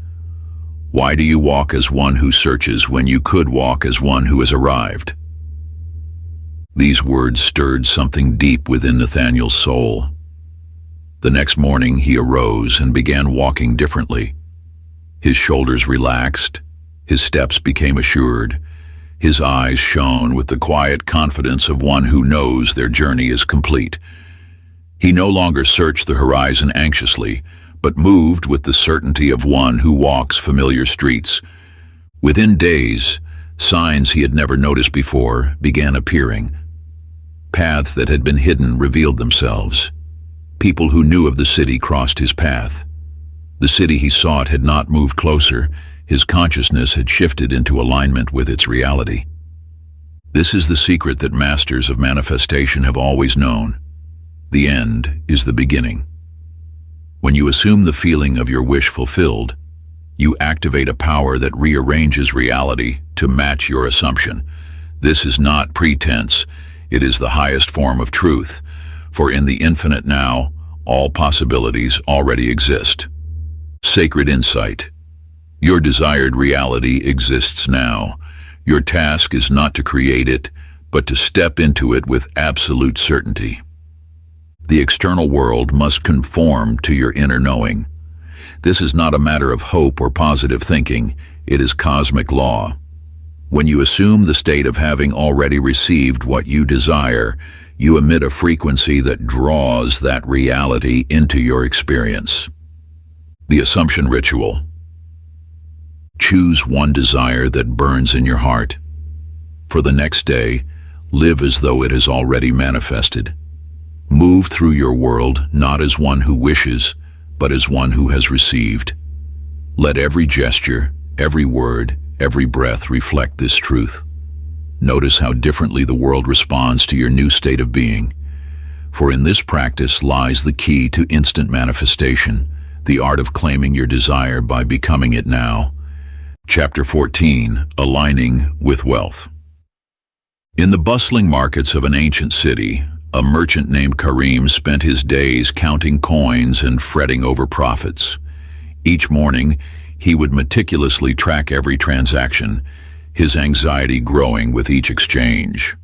"Why do you walk as one who searches when you could walk as one who has arrived?" These words stirred something deep within Nathaniel's soul. The next morning he arose and began walking differently. His shoulders relaxed, his steps became assured, his eyes shone with the quiet confidence of one who knows their journey is complete. He no longer searched the horizon anxiously, but moved with the certainty of one who walks familiar streets. Within days, signs he had never noticed before began appearing. Paths that had been hidden revealed themselves. People who knew of the city crossed his path. The city he sought had not moved closer. His consciousness had shifted into alignment with its reality. This is the secret that masters of manifestation have always known. The end is the beginning. When you assume the feeling of your wish fulfilled, you activate a power that rearranges reality to match your assumption. This is not pretense, it is the highest form of truth, for in the infinite now, all possibilities already exist. Sacred insight. Your desired reality exists now. Your task is not to create it, but to step into it with absolute certainty. The external world must conform to your inner knowing. This is not a matter of hope or positive thinking, it is cosmic law. When you assume the state of having already received what you desire, you emit a frequency that draws that reality into your experience. The Assumption Ritual. Choose one desire that burns in your heart. For the next day, live as though it has already manifested. Move through your world not as one who wishes, but as one who has received. Let every gesture, every word, every breath reflect this truth. Notice how differently the world responds to your new state of being. For in this practice lies the key to instant manifestation, the art of claiming your desire by becoming it now. Chapter 14. Aligning with Wealth. In the bustling markets of an ancient city, a merchant named Karim spent his days counting coins and fretting over profits. Each morning, he would meticulously track every transaction, his anxiety growing with each exchange.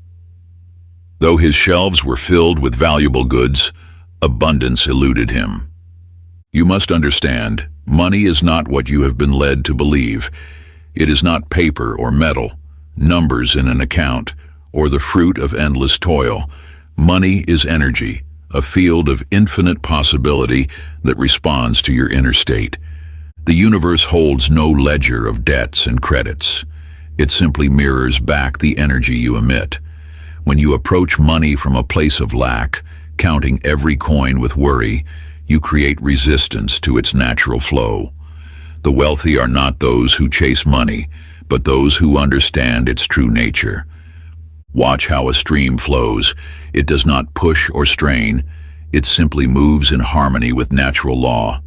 Though his shelves were filled with valuable goods, abundance eluded him. You must understand, money is not what you have been led to believe. It is not paper or metal, numbers in an account, or the fruit of endless toil. Money is energy, a field of infinite possibility that responds to your inner state. The universe holds no ledger of debts and credits. It simply mirrors back the energy you emit. When you approach money from a place of lack, counting every coin with worry, you create resistance to its natural flow. The wealthy are not those who chase money, but those who understand its true nature. Watch how a stream flows. It does not push or strain. It simply moves in harmony with natural law.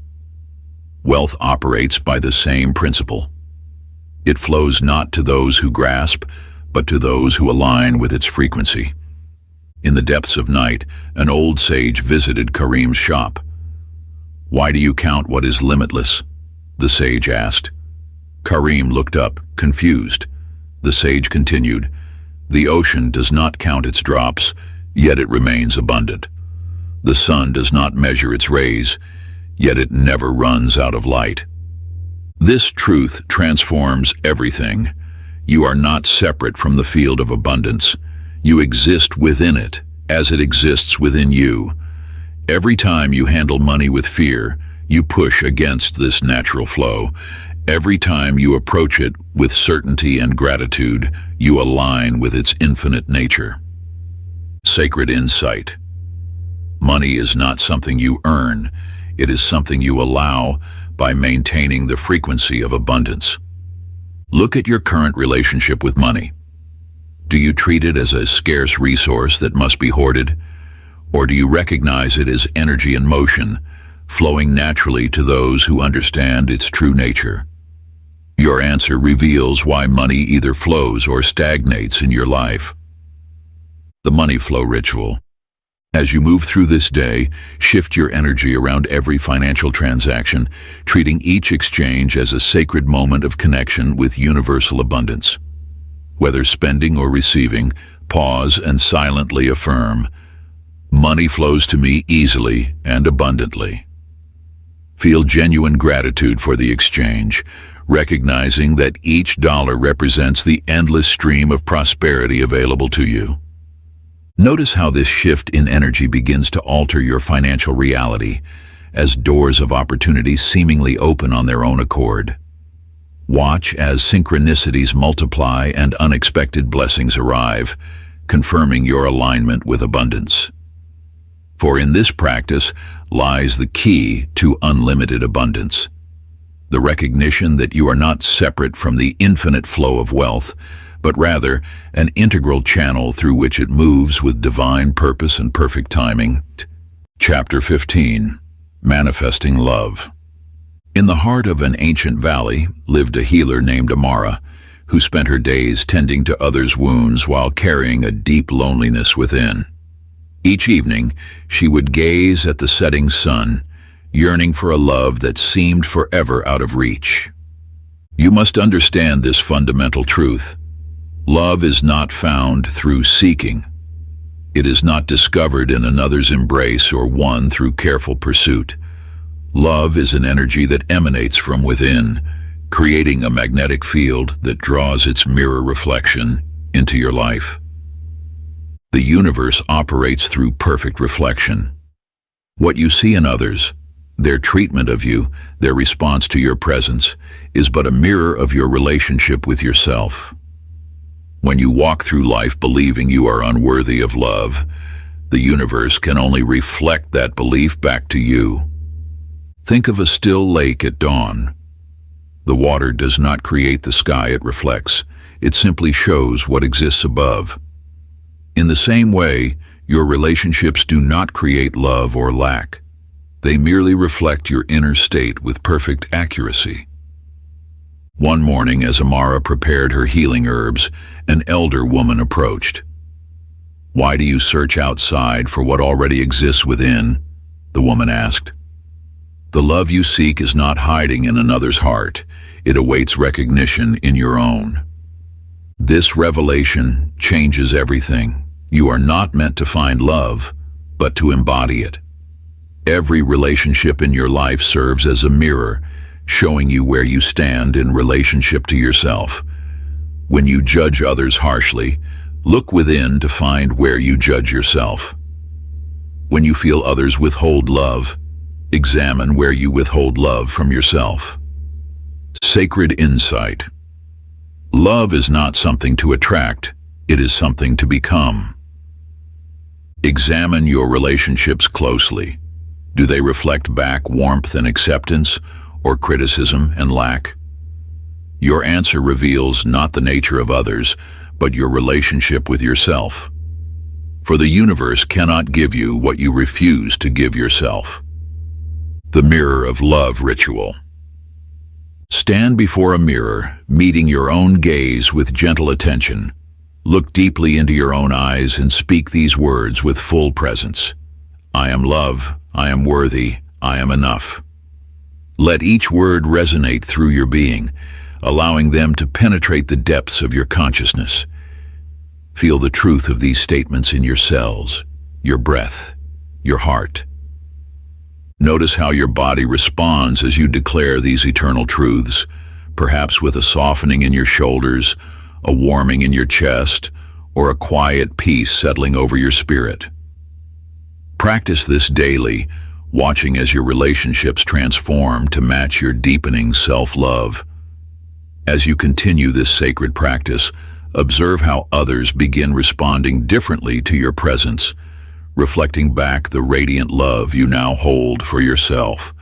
Wealth operates by the same principle. It flows not to those who grasp, but to those who align with its frequency. In the depths of night, an old sage visited Karim's shop. "Why do you count what is limitless?" the sage asked. Karim looked up, confused. The sage continued, "The ocean does not count its drops, yet it remains abundant. The sun does not measure its rays, yet it never runs out of light." This truth transforms everything. You are not separate from the field of abundance. You exist within it, as it exists within you. Every time you handle money with fear, you push against this natural flow. Every time you approach it with certainty and gratitude, you align with its infinite nature. Sacred insight. Money is not something you earn. It is something you allow by maintaining the frequency of abundance. Look at your current relationship with money. Do you treat it as a scarce resource that must be hoarded? Or do you recognize it as energy in motion, flowing naturally to those who understand its true nature? Your answer reveals why money either flows or stagnates in your life. The money flow ritual. As you move through this day, shift your energy around every financial transaction, treating each exchange as a sacred moment of connection with universal abundance. Whether spending or receiving, pause and silently affirm, "Money flows to me easily and abundantly." Feel genuine gratitude for the exchange, recognizing that each dollar represents the endless stream of prosperity available to you. Notice how this shift in energy begins to alter your financial reality as doors of opportunity seemingly open on their own accord. Watch as synchronicities multiply and unexpected blessings arrive, confirming your alignment with abundance. For in this practice lies the key to unlimited abundance. The recognition that you are not separate from the infinite flow of wealth, but rather an integral channel through which it moves with divine purpose and perfect timing. Chapter 15. Manifesting Love. In the heart of an ancient valley lived a healer named Amara, who spent her days tending to others' wounds while carrying a deep loneliness within. Each evening, she would gaze at the setting sun, yearning for a love that seemed forever out of reach. You must understand this fundamental truth. Love is not found through seeking. It is not discovered in another's embrace or won through careful pursuit. Love is an energy that emanates from within, creating a magnetic field that draws its mirror reflection into your life. The universe operates through perfect reflection. What you see in others, their treatment of you, their response to your presence, is but a mirror of your relationship with yourself. When you walk through life believing you are unworthy of love, the universe can only reflect that belief back to you. Think of a still lake at dawn. The water does not create the sky it reflects. It simply shows what exists above. In the same way, your relationships do not create love or lack. They merely reflect your inner state with perfect accuracy. One morning, as Amara prepared her healing herbs, an elder woman approached. "Why do you search outside for what already exists within?" the woman asked. "The love you seek is not hiding in another's heart. It awaits recognition in your own." This revelation changes everything. You are not meant to find love, but to embody it. Every relationship in your life serves as a mirror, showing you where you stand in relationship to yourself. When you judge others harshly, look within to find where you judge yourself. When you feel others withhold love, examine where you withhold love from yourself. Sacred insight. Love is not something to attract, it is something to become. Examine your relationships closely. Do they reflect back warmth and acceptance, or criticism and lack? Your answer reveals not the nature of others, but your relationship with yourself. For the universe cannot give you what you refuse to give yourself. The Mirror of Love Ritual. Stand before a mirror, meeting your own gaze with gentle attention. Look deeply into your own eyes and speak these words with full presence. I am love, I am worthy, I am enough. Let each word resonate through your being, allowing them to penetrate the depths of your consciousness. Feel the truth of these statements in your cells, your breath, your heart. Notice how your body responds as you declare these eternal truths, perhaps with a softening in your shoulders, a warming in your chest, or a quiet peace settling over your spirit. Practice this daily, watching as your relationships transform to match your deepening self-love. As you continue this sacred practice, observe how others begin responding differently to your presence, reflecting back the radiant love you now hold for yourself.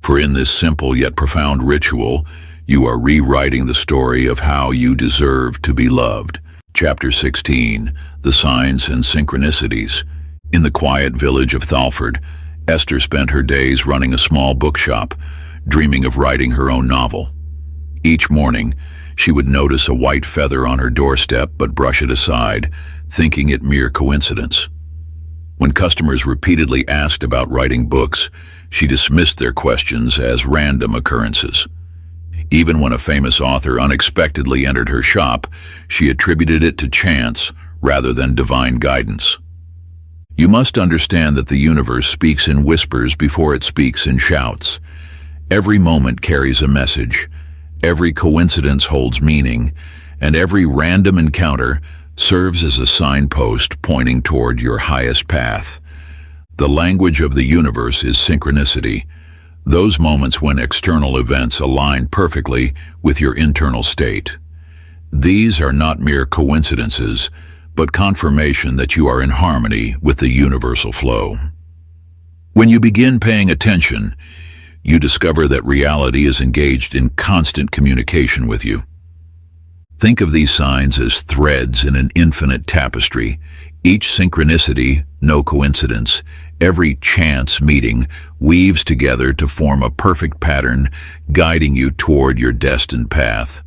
For in this simple yet profound ritual, you are rewriting the story of how you deserve to be loved. Chapter 16, The Signs and Synchronicities. In the quiet village of Thalford, Esther spent her days running a small bookshop, dreaming of writing her own novel. Each morning, she would notice a white feather on her doorstep but brush it aside, thinking it mere coincidence. When customers repeatedly asked about writing books, she dismissed their questions as random occurrences. Even when a famous author unexpectedly entered her shop, she attributed it to chance rather than divine guidance. You must understand that the universe speaks in whispers before it speaks in shouts. Every moment carries a message, every coincidence holds meaning, and every random encounter serves as a signpost pointing toward your highest path. The language of the universe is synchronicity, those moments when external events align perfectly with your internal state. These are not mere coincidences, but confirmation that you are in harmony with the universal flow. When you begin paying attention, you discover that reality is engaged in constant communication with you. Think of these signs as threads in an infinite tapestry, each synchronicity, no coincidence. Every chance meeting weaves together to form a perfect pattern, guiding you toward your destined path.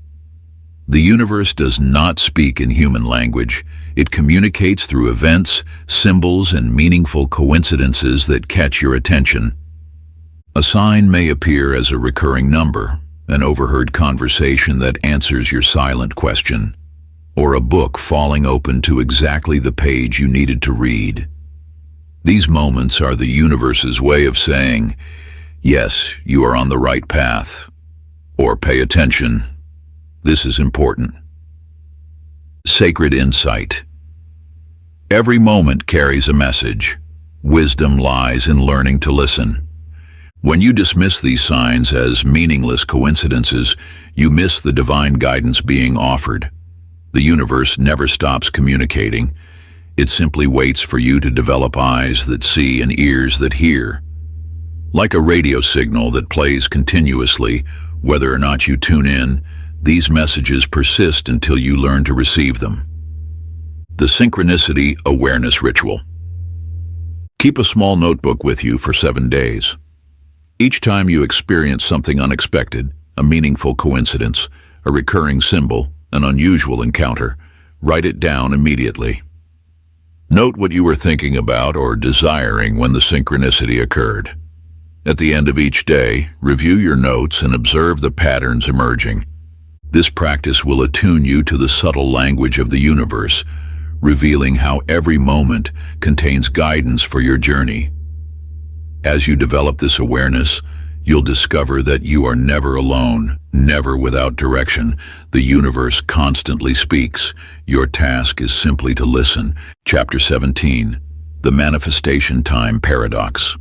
The universe does not speak in human language. It communicates through events, symbols, and meaningful coincidences that catch your attention. A sign may appear as a recurring number, an overheard conversation that answers your silent question, or a book falling open to exactly the page you needed to read. These moments are the universe's way of saying, yes, you are on the right path, or pay attention. This is important. Sacred insight. Every moment carries a message. Wisdom lies in learning to listen. When you dismiss these signs as meaningless coincidences, you miss the divine guidance being offered. The universe never stops communicating. It simply waits for you to develop eyes that see and ears that hear. Like a radio signal that plays continuously, whether or not you tune in, these messages persist until you learn to receive them. The Synchronicity Awareness Ritual. Keep a small notebook with you for 7 days. Each time you experience something unexpected, a meaningful coincidence, a recurring symbol, an unusual encounter, write it down immediately. Note what you were thinking about or desiring when the synchronicity occurred. At the end of each day, review your notes and observe the patterns emerging. This practice will attune you to the subtle language of the universe, revealing how every moment contains guidance for your journey. As you develop this awareness, you'll discover that you are never alone, never without direction. The universe constantly speaks. Your task is simply to listen. Chapter 17, The Manifestation Time Paradox.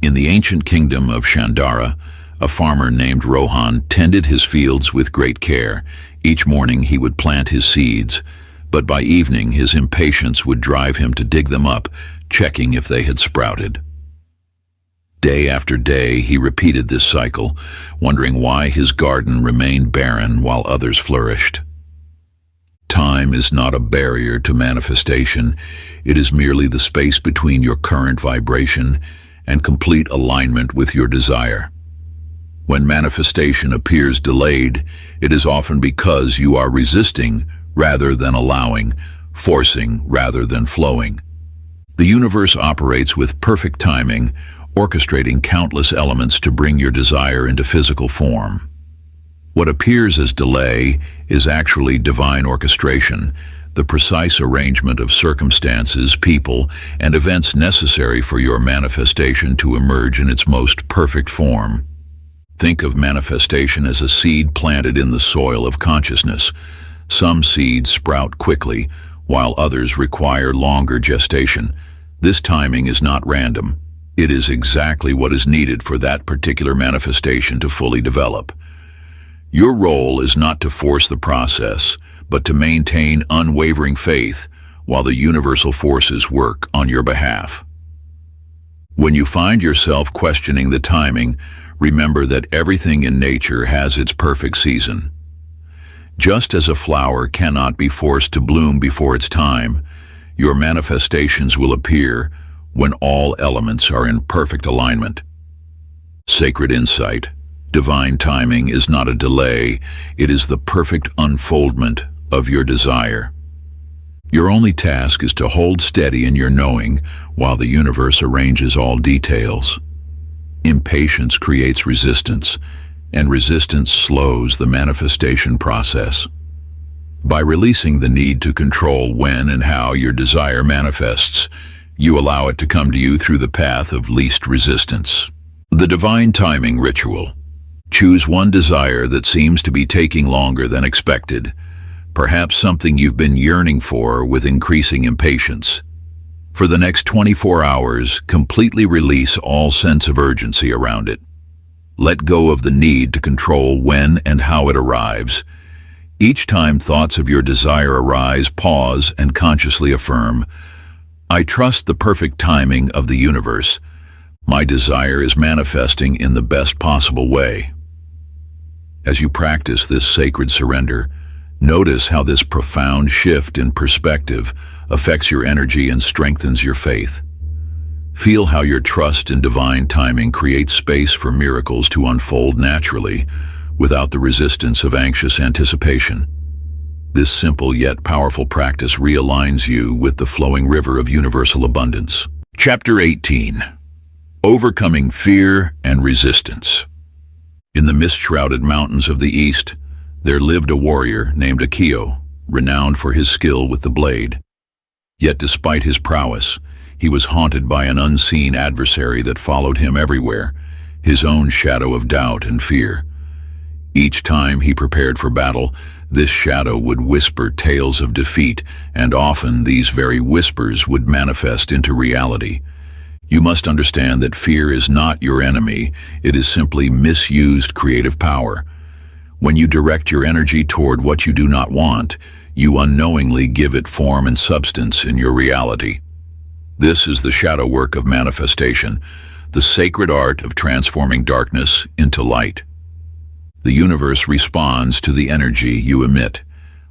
In the ancient kingdom of Chandara, a farmer named Rohan tended his fields with great care. Each morning he would plant his seeds, but by evening his impatience would drive him to dig them up, checking if they had sprouted. Day after day, he repeated this cycle, wondering why his garden remained barren while others flourished. Time is not a barrier to manifestation. It is merely the space between your current vibration and complete alignment with your desire. When manifestation appears delayed, it is often because you are resisting rather than allowing, forcing rather than flowing. The universe operates with perfect timing, orchestrating countless elements to bring your desire into physical form. What appears as delay is actually divine orchestration, the precise arrangement of circumstances, people, and events necessary for your manifestation to emerge in its most perfect form. Think of manifestation as a seed planted in the soil of consciousness. Some seeds sprout quickly, while others require longer gestation. This timing is not random. It is exactly what is needed for that particular manifestation to fully develop. Your role is not to force the process, but to maintain unwavering faith while the universal forces work on your behalf. When you find yourself questioning the timing, remember that everything in nature has its perfect season. Just as a flower cannot be forced to bloom before its time, your manifestations will appear when all elements are in perfect alignment. Sacred insight, divine timing is not a delay, it is the perfect unfoldment of your desire. Your only task is to hold steady in your knowing while the universe arranges all details. Impatience creates resistance, and resistance slows the manifestation process. By releasing the need to control when and how your desire manifests, you allow it to come to you through the path of least resistance. The divine timing ritual. Choose one desire that seems to be taking longer than expected, perhaps something you've been yearning for with increasing impatience. For the next 24 hours, completely release all sense of urgency around it. Let go of the need to control when and how it arrives. Each time thoughts of your desire arise, pause and consciously affirm, I trust the perfect timing of the universe. My desire is manifesting in the best possible way. As you practice this sacred surrender, notice how this profound shift in perspective affects your energy and strengthens your faith. Feel how your trust in divine timing creates space for miracles to unfold naturally, without the resistance of anxious anticipation. This simple yet powerful practice realigns you with the flowing river of universal abundance. Chapter 18. Overcoming Fear and Resistance. In the mist-shrouded mountains of the east, there lived a warrior named Akio, renowned for his skill with the blade. Yet despite his prowess, he was haunted by an unseen adversary that followed him everywhere, his own shadow of doubt and fear. Each time he prepared for battle, this shadow would whisper tales of defeat, and often these very whispers would manifest into reality. You must understand that fear is not your enemy, it is simply misused creative power. When you direct your energy toward what you do not want, you unknowingly give it form and substance in your reality. This is the shadow work of manifestation, the sacred art of transforming darkness into light. The universe responds to the energy you emit,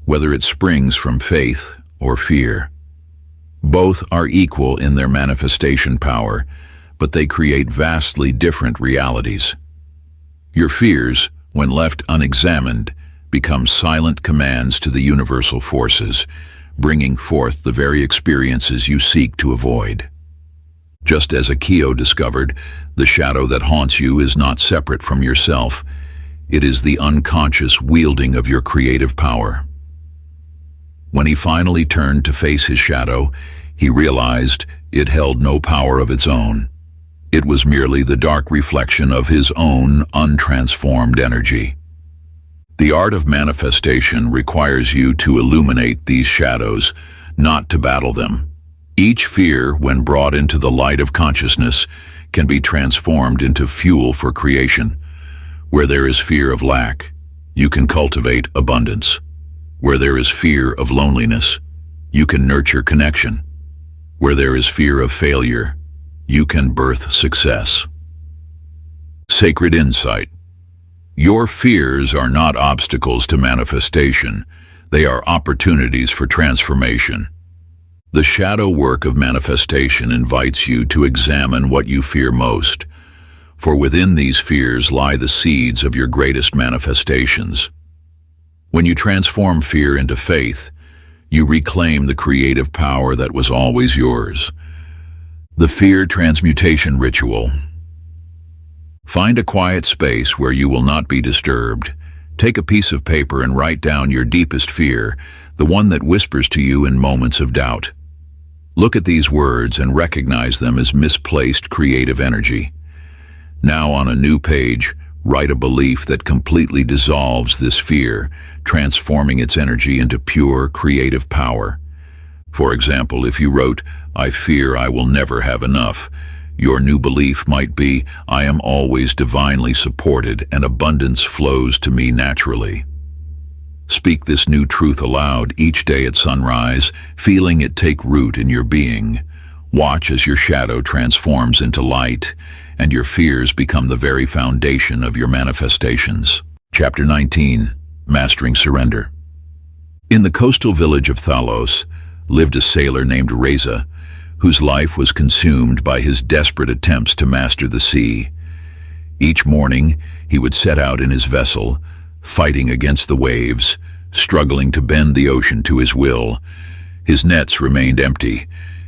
whether it springs from faith or fear. Both are equal in their manifestation power, but they create vastly different realities. Your fears, when left unexamined, become silent commands to the universal forces, bringing forth the very experiences you seek to avoid. Just as Akio discovered, the shadow that haunts you is not separate from yourself. It is the unconscious wielding of your creative power. When he finally turned to face his shadow, he realized it held no power of its own. It was merely the dark reflection of his own untransformed energy. The art of manifestation requires you to illuminate these shadows, not to battle them. Each fear, when brought into the light of consciousness, can be transformed into fuel for creation. Where there is fear of lack, you can cultivate abundance. Where there is fear of loneliness, you can nurture connection. Where there is fear of failure, you can birth success. Sacred insight. Your fears are not obstacles to manifestation. They are opportunities for transformation. The shadow work of manifestation invites you to examine what you fear most. for within these fears lie the seeds of your greatest manifestations. When you transform fear into faith, you reclaim the creative power that was always yours. The Fear Transmutation Ritual. Find a quiet space where you will not be disturbed. Take a piece of paper and write down your deepest fear, the one that whispers to you in moments of doubt. Look at these words and recognize them as misplaced creative energy. Now on a new page, write a belief that completely dissolves this fear, transforming its energy into pure creative power. For example, if you wrote, "I fear I will never have enough," your new belief might be, "I am always divinely supported and abundance flows to me naturally." Speak this new truth aloud each day at sunrise, feeling it take root in your being. Watch as your shadow transforms into light, and your fears become the very foundation of your manifestations. Chapter 19. Mastering Surrender. In the coastal village of Thalos lived a sailor named Reza, whose life was consumed by his desperate attempts to master the sea. Each morning, he would set out in his vessel, fighting against the waves, struggling to bend the ocean to his will. His nets remained empty,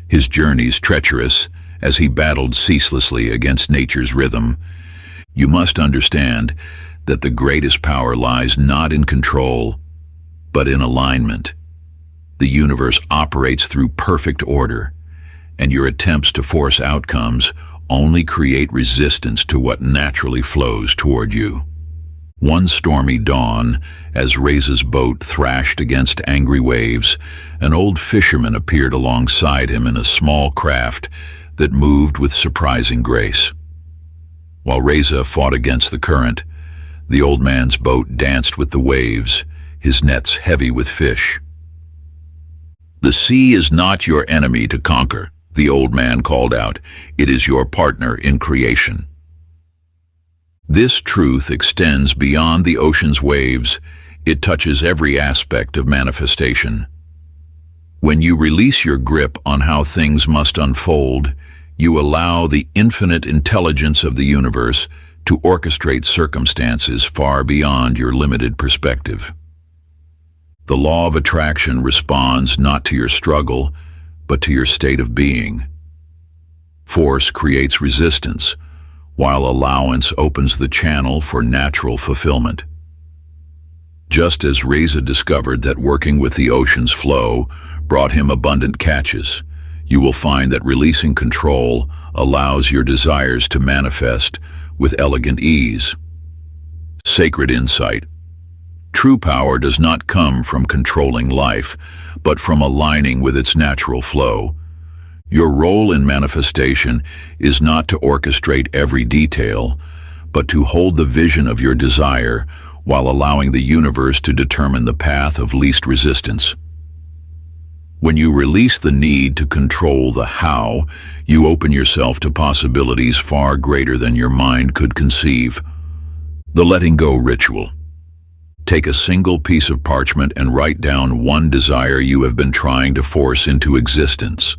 his journeys treacherous, as he battled ceaselessly against nature's rhythm. You must understand that the greatest power lies not in control, but in alignment. The universe operates through perfect order, and your attempts to force outcomes only create resistance to what naturally flows toward you. One stormy dawn, as Reza's boat thrashed against angry waves, an old fisherman appeared alongside him in a small craft that moved with surprising grace. While Reza fought against the current, the old man's boat danced with the waves, his nets heavy with fish. "The sea is not your enemy to conquer," the old man called out. "It is your partner in creation." This truth extends beyond the ocean's waves. It touches every aspect of manifestation. When you release your grip on how things must unfold, you allow the infinite intelligence of the universe to orchestrate circumstances far beyond your limited perspective. The law of attraction responds not to your struggle, but to your state of being. Force creates resistance, while allowance opens the channel for natural fulfillment. Just as Reza discovered that working with the ocean's flow brought him abundant catches, you will find that releasing control allows your desires to manifest with elegant ease. Sacred insight. True power does not come from controlling life, but from aligning with its natural flow. Your role in manifestation is not to orchestrate every detail, but to hold the vision of your desire while allowing the universe to determine the path of least resistance. When you release the need to control the how, you open yourself to possibilities far greater than your mind could conceive. The letting go ritual. Take a single piece of parchment and write down one desire you have been trying to force into existence.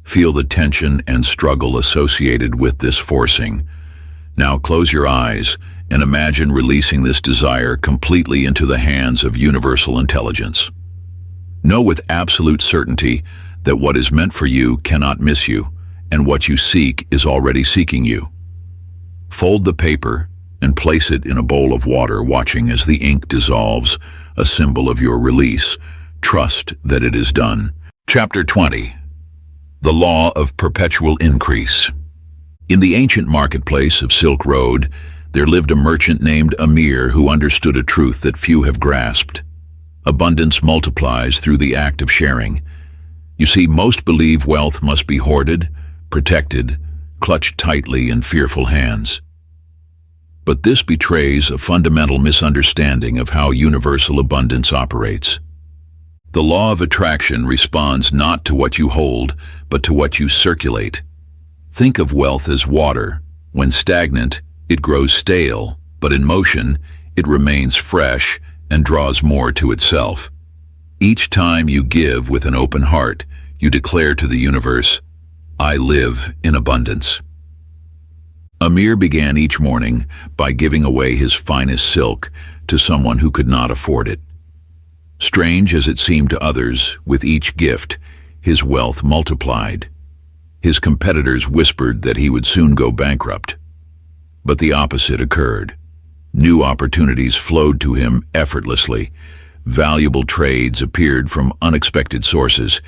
Feel the tension and struggle associated with this forcing. Now close your eyes and imagine releasing this desire completely into the hands of universal intelligence. Know with absolute certainty that what is meant for you cannot miss you, and what you seek is already seeking you. Fold the paper and place it in a bowl of water, watching as the ink dissolves, a symbol of your release. Trust that it is done. Chapter 20. The Law of Perpetual Increase. In the ancient marketplace of Silk Road, there lived a merchant named Amir who understood a truth that few have grasped. Abundance multiplies through the act of sharing. You see, most believe wealth must be hoarded, protected, clutched tightly in fearful hands. But this betrays a fundamental misunderstanding of how universal abundance operates. The law of attraction responds not to what you hold, but to what you circulate. Think of wealth as water. When stagnant, it grows stale, but in motion, it remains fresh and draws more to itself. Each time you give with an open heart, you declare to the universe, "I live in abundance." Amir began each morning by giving away his finest silk to someone who could not afford it. Strange as it seemed to others, with each gift, his wealth multiplied. His competitors whispered that he would soon go bankrupt. But the opposite occurred. New opportunities flowed to him effortlessly. Valuable trades appeared from unexpected sources,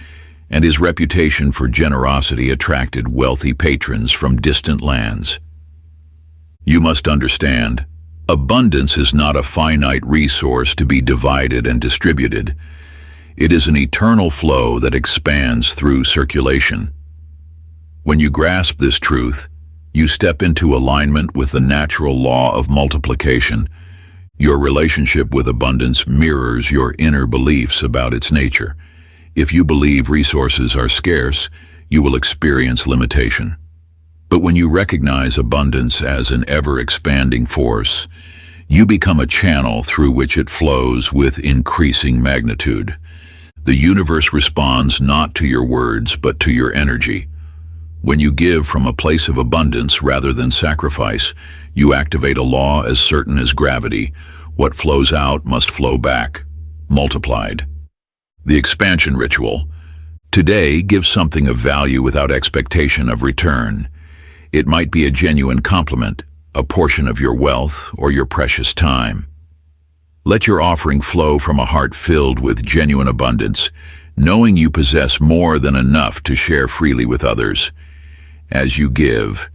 and his reputation for generosity attracted wealthy patrons from distant lands. You must understand, abundance is not a finite resource to be divided and distributed. It is an eternal flow that expands through circulation. When you grasp this truth, you step into alignment with the natural law of multiplication. Your relationship with abundance mirrors your inner beliefs about its nature. If you believe resources are scarce, you will experience limitation. But when you recognize abundance as an ever-expanding force, you become a channel through which it flows with increasing magnitude. The universe responds not to your words, but to your energy. When you give from a place of abundance rather than sacrifice, you activate a law as certain as gravity. What flows out must flow back, multiplied. The expansion ritual. Today, give something of value without expectation of return. It might be a genuine compliment, a portion of your wealth, or your precious time. Let your offering flow from a heart filled with genuine abundance, knowing you possess more than enough to share freely with others. As you give,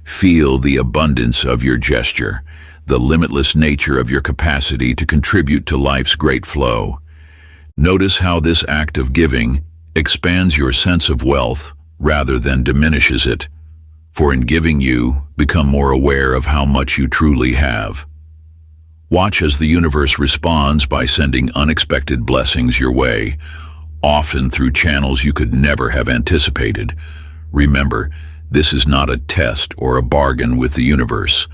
feel the abundance of your gesture, the limitless nature of your capacity to contribute to life's great flow. Notice how this act of giving expands your sense of wealth rather than diminishes it, for in giving you become more aware of how much you truly have. Watch as the universe responds by sending unexpected blessings your way, often through channels you could never have anticipated. Remember, this is not a test or a bargain with the universe.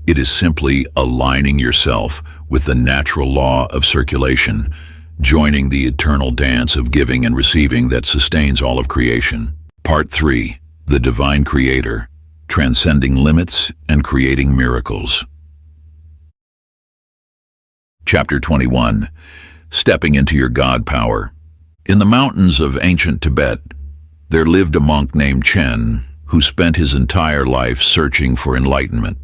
It is simply aligning yourself with the natural law of circulation, joining the eternal dance of giving and receiving that sustains all of creation. Part 3. The Divine Creator, Transcending Limits and Creating Miracles. Chapter 21. Stepping into your God power. In the mountains of ancient Tibet, there lived a monk named Chen, who spent his entire life searching for enlightenment.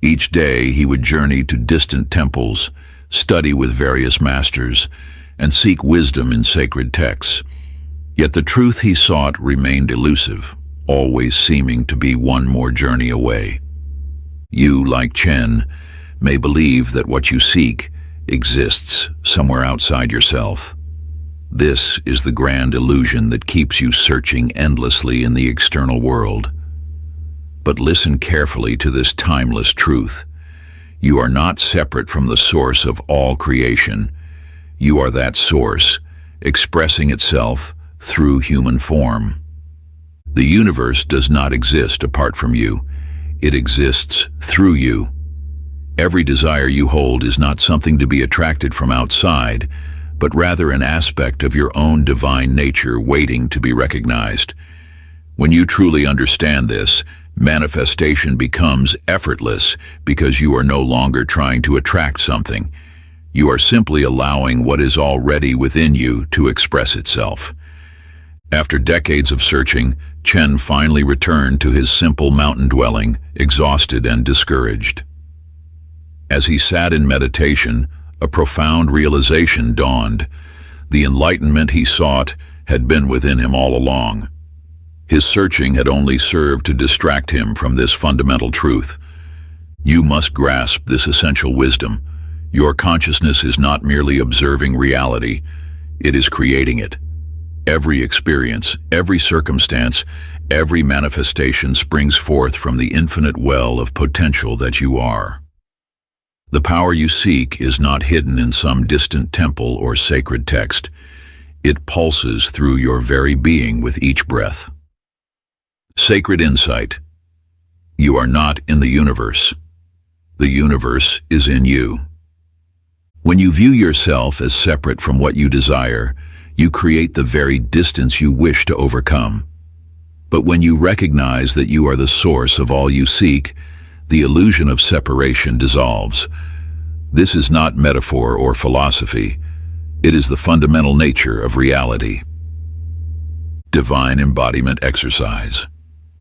Each day he would journey to distant temples, study with various masters, and seek wisdom in sacred texts. Yet the truth he sought remained elusive, always seeming to be one more journey away. You, like Chen, may believe that what you seek exists somewhere outside yourself. This is the grand illusion that keeps you searching endlessly in the external world. But listen carefully to this timeless truth. You are not separate from the source of all creation. You are that source, expressing itself through human form. The universe does not exist apart from you. It exists through you. Every desire you hold is not something to be attracted from outside, but rather an aspect of your own divine nature waiting to be recognized. When you truly understand this, manifestation becomes effortless because you are no longer trying to attract something. You are simply allowing what is already within you to express itself. After decades of searching, Chen finally returned to his simple mountain dwelling, exhausted and discouraged. As he sat in meditation, a profound realization dawned. The enlightenment he sought had been within him all along. His searching had only served to distract him from this fundamental truth. You must grasp this essential wisdom. Your consciousness is not merely observing reality, it is creating it. Every experience, every circumstance, every manifestation springs forth from the infinite well of potential that you are. The power you seek is not hidden in some distant temple or sacred text. It pulses through your very being with each breath. Sacred insight. You are not in the universe. The universe is in you. When you view yourself as separate from what you desire, you create the very distance you wish to overcome. But when you recognize that you are the source of all you seek, the illusion of separation dissolves. This is not metaphor or philosophy. It is the fundamental nature of reality. Divine embodiment exercise.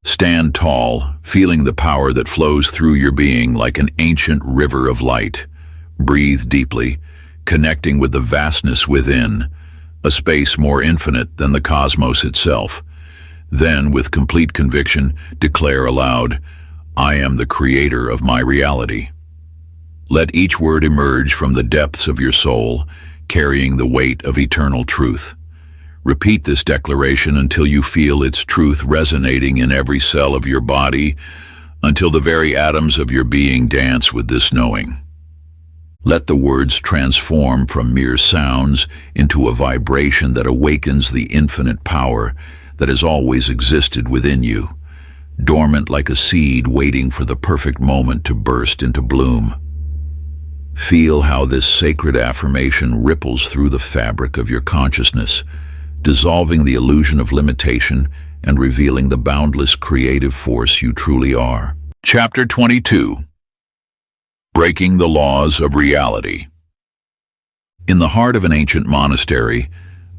Stand tall, feeling the power that flows through your being like an ancient river of light. Breathe deeply, connecting with the vastness within, a space more infinite than the cosmos itself. Then, with complete conviction, declare aloud, "I am the creator of my reality." Let each word emerge from the depths of your soul, carrying the weight of eternal truth. Repeat this declaration until you feel its truth resonating in every cell of your body, until the very atoms of your being dance with this knowing. Let the words transform from mere sounds into a vibration that awakens the infinite power that has always existed within you, dormant like a seed waiting for the perfect moment to burst into bloom. Feel how this sacred affirmation ripples through the fabric of your consciousness, dissolving the illusion of limitation and revealing the boundless creative force you truly are. Chapter 22. Breaking the Laws of Reality. In the heart of an ancient monastery,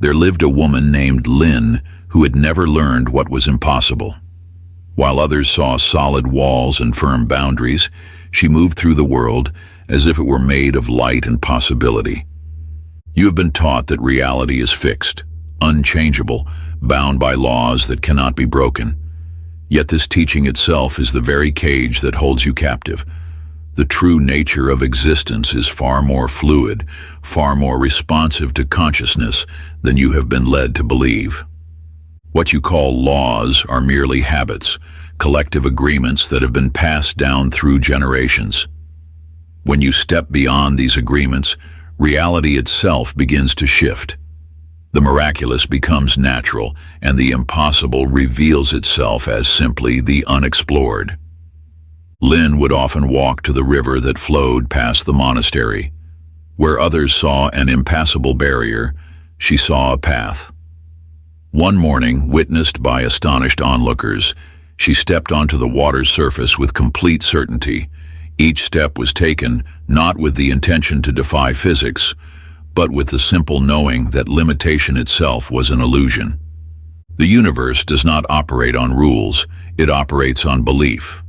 there lived a woman named Lin who had never learned what was impossible. While others saw solid walls and firm boundaries, she moved through the world as if it were made of light and possibility. You have been taught that reality is fixed, unchangeable, bound by laws that cannot be broken. Yet this teaching itself is the very cage that holds you captive. The true nature of existence is far more fluid, far more responsive to consciousness than you have been led to believe. What you call laws are merely habits, collective agreements that have been passed down through generations. When you step beyond these agreements, reality itself begins to shift. The miraculous becomes natural, and the impossible reveals itself as simply the unexplored. Lin would often walk to the river that flowed past the monastery. Where others saw an impassable barrier, she saw a path. One morning, witnessed by astonished onlookers, she stepped onto the water's surface with complete certainty. Each step was taken not with the intention to defy physics, but with the simple knowing that limitation itself was an illusion. The universe does not operate on rules, it operates on belief.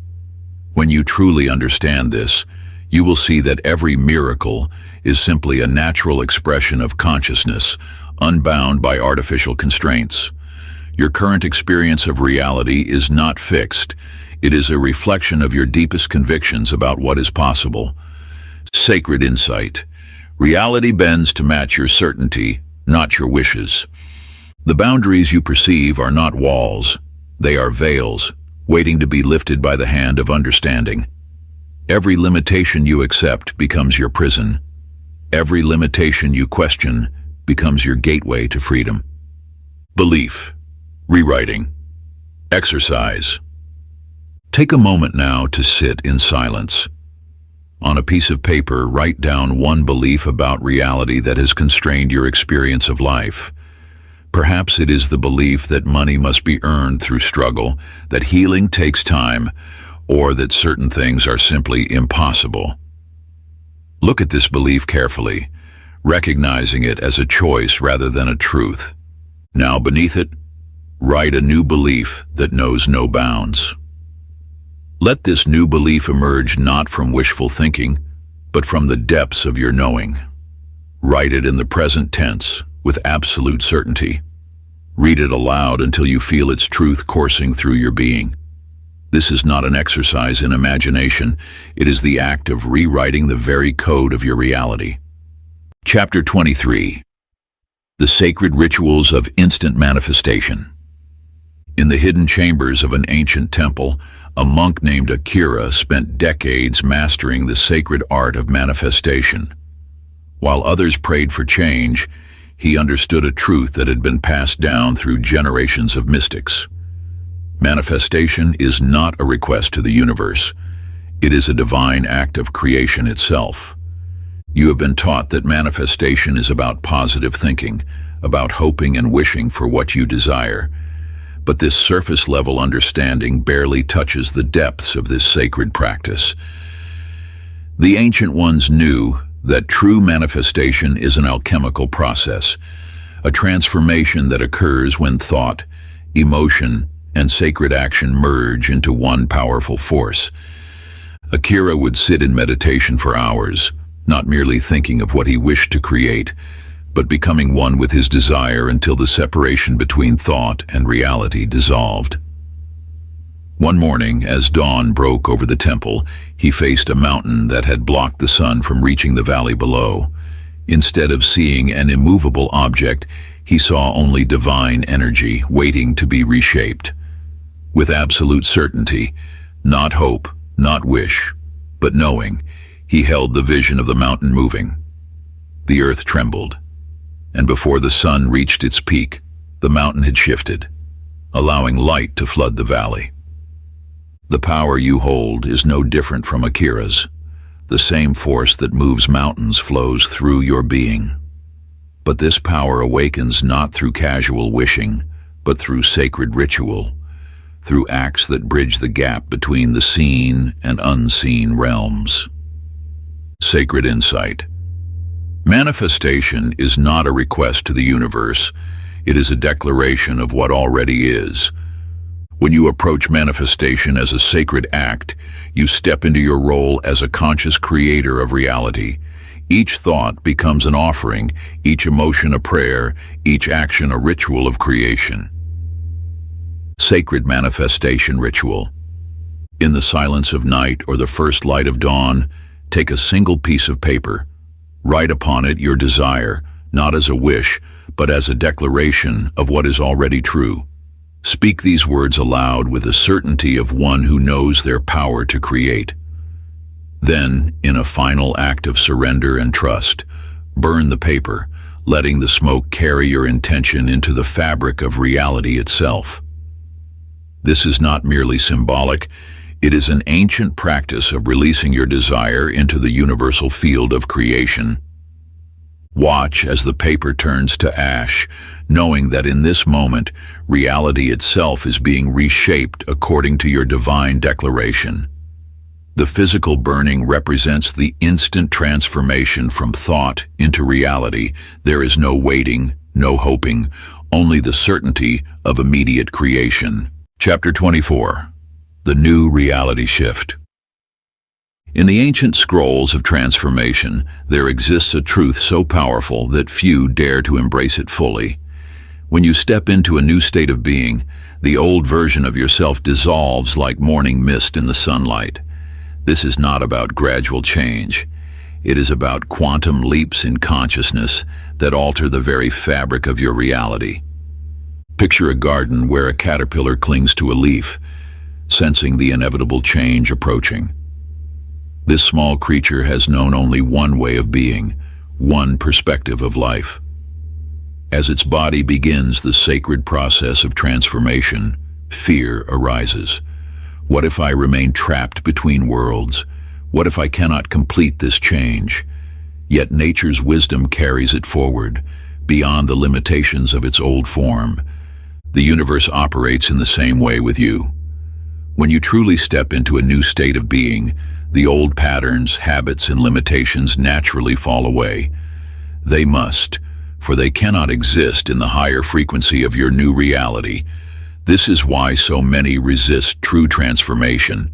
When you truly understand this, you will see that every miracle is simply a natural expression of consciousness, unbound by artificial constraints. Your current experience of reality is not fixed. It is a reflection of your deepest convictions about what is possible. Sacred insight. Reality bends to match your certainty, not your wishes. The boundaries you perceive are not walls. They are veils, waiting to be lifted by the hand of understanding. Every limitation you accept becomes your prison. Every limitation you question becomes your gateway to freedom. Belief. Rewriting. Exercise. Take a moment now to sit in silence. On a piece of paper, write down one belief about reality that has constrained your experience of life. Perhaps it is the belief that money must be earned through struggle, that healing takes time, or that certain things are simply impossible. Look at this belief carefully, recognizing it as a choice rather than a truth. Now, beneath it, write a new belief that knows no bounds. Let this new belief emerge not from wishful thinking, but from the depths of your knowing. Write it in the present tense, with absolute certainty. Read it aloud until you feel its truth coursing through your being. This is not an exercise in imagination. It is the act of rewriting the very code of your reality. Chapter 23. The Sacred Rituals of Instant Manifestation. In the hidden chambers of an ancient temple, a monk named Akira spent decades mastering the sacred art of manifestation. While others prayed for change, he understood a truth that had been passed down through generations of mystics. Manifestation is not a request to the universe. It is a divine act of creation itself. You have been taught that manifestation is about positive thinking, about hoping and wishing for what you desire. But this surface-level understanding barely touches the depths of this sacred practice. The ancient ones knew that true manifestation is an alchemical process, a transformation that occurs when thought, emotion, and sacred action merge into one powerful force. Akira would sit in meditation for hours, not merely thinking of what he wished to create, but becoming one with his desire until the separation between thought and reality dissolved. One morning, as dawn broke over the temple, he faced a mountain that had blocked the sun from reaching the valley below. Instead of seeing an immovable object, he saw only divine energy waiting to be reshaped. With absolute certainty, not hope, not wish, but knowing, he held the vision of the mountain moving. The earth trembled, and before the sun reached its peak, the mountain had shifted, allowing light to flood the valley. The power you hold is no different from Akira's. The same force that moves mountains flows through your being. But this power awakens not through casual wishing, but through sacred ritual, through acts that bridge the gap between the seen and unseen realms. Sacred insight. Manifestation is not a request to the universe. It is a declaration of what already is. When you approach manifestation as a sacred act, you step into your role as a conscious creator of reality. Each thought becomes an offering, each emotion a prayer, each action a ritual of creation. Sacred manifestation ritual. In the silence of night or the first light of dawn, take a single piece of paper. Write upon it your desire, not as a wish, but as a declaration of what is already true. Speak these words aloud with the certainty of one who knows their power to create. Then, in a final act of surrender and trust, burn the paper, letting the smoke carry your intention into the fabric of reality itself. This is not merely symbolic, it is an ancient practice of releasing your desire into the universal field of creation. Watch as the paper turns to ash, knowing that in this moment, reality itself is being reshaped according to your divine declaration. The physical burning represents the instant transformation from thought into reality. There is no waiting, no hoping, only the certainty of immediate creation. Chapter 24. The New Reality Shift. In the ancient scrolls of transformation, there exists a truth so powerful that few dare to embrace it fully. When you step into a new state of being, the old version of yourself dissolves like morning mist in the sunlight. This is not about gradual change. It is about quantum leaps in consciousness that alter the very fabric of your reality. Picture a garden where a caterpillar clings to a leaf, sensing the inevitable change approaching. This small creature has known only one way of being, one perspective of life. As its body begins the sacred process of transformation, fear arises. What if I remain trapped between worlds? What if I cannot complete this change? Yet nature's wisdom carries it forward, beyond the limitations of its old form. The universe operates in the same way with you. When you truly step into a new state of being, the old patterns, habits, and limitations naturally fall away. They must, for they cannot exist in the higher frequency of your new reality. This is why so many resist true transformation.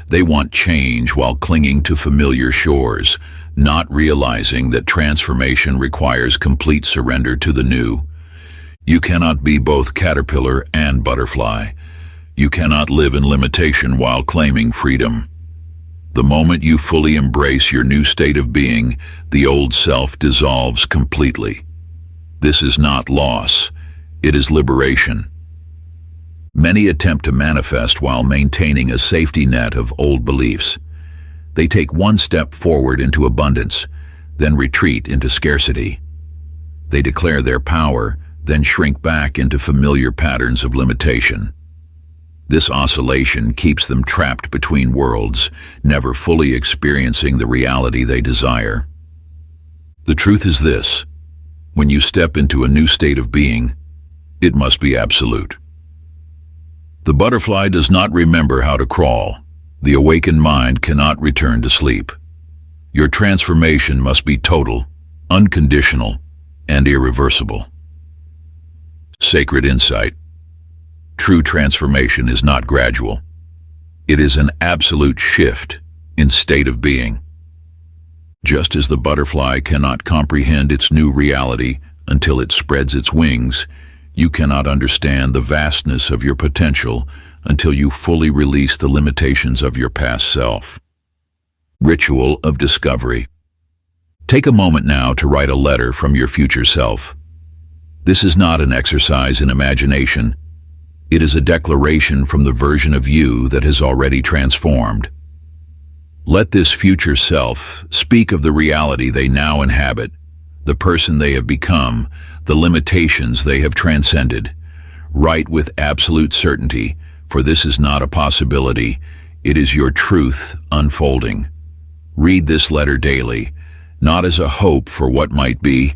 They want change while clinging to familiar shores, not realizing that transformation requires complete surrender to the new. You cannot be both caterpillar and butterfly. You cannot live in limitation while claiming freedom. The moment you fully embrace your new state of being, the old self dissolves completely. This is not loss, it is liberation. Many attempt to manifest while maintaining a safety net of old beliefs. They take one step forward into abundance, then retreat into scarcity. They declare their power, then shrink back into familiar patterns of limitation. This oscillation keeps them trapped between worlds, never fully experiencing the reality they desire. The truth is this: when you step into a new state of being, it must be absolute. The butterfly does not remember how to crawl. The awakened mind cannot return to sleep. Your transformation must be total, unconditional, and irreversible. Sacred insight. True transformation is not gradual. It is an absolute shift in state of being. Just as the butterfly cannot comprehend its new reality until it spreads its wings, you cannot understand the vastness of your potential until you fully release the limitations of your past self. Ritual of discovery. Take a moment now to write a letter from your future self. This is not an exercise in imagination. It is a declaration from the version of you that has already transformed. Let this future self speak of the reality they now inhabit, the person they have become, the limitations they have transcended. Write with absolute certainty, for this is not a possibility, it is your truth unfolding. Read this letter daily, not as a hope for what might be,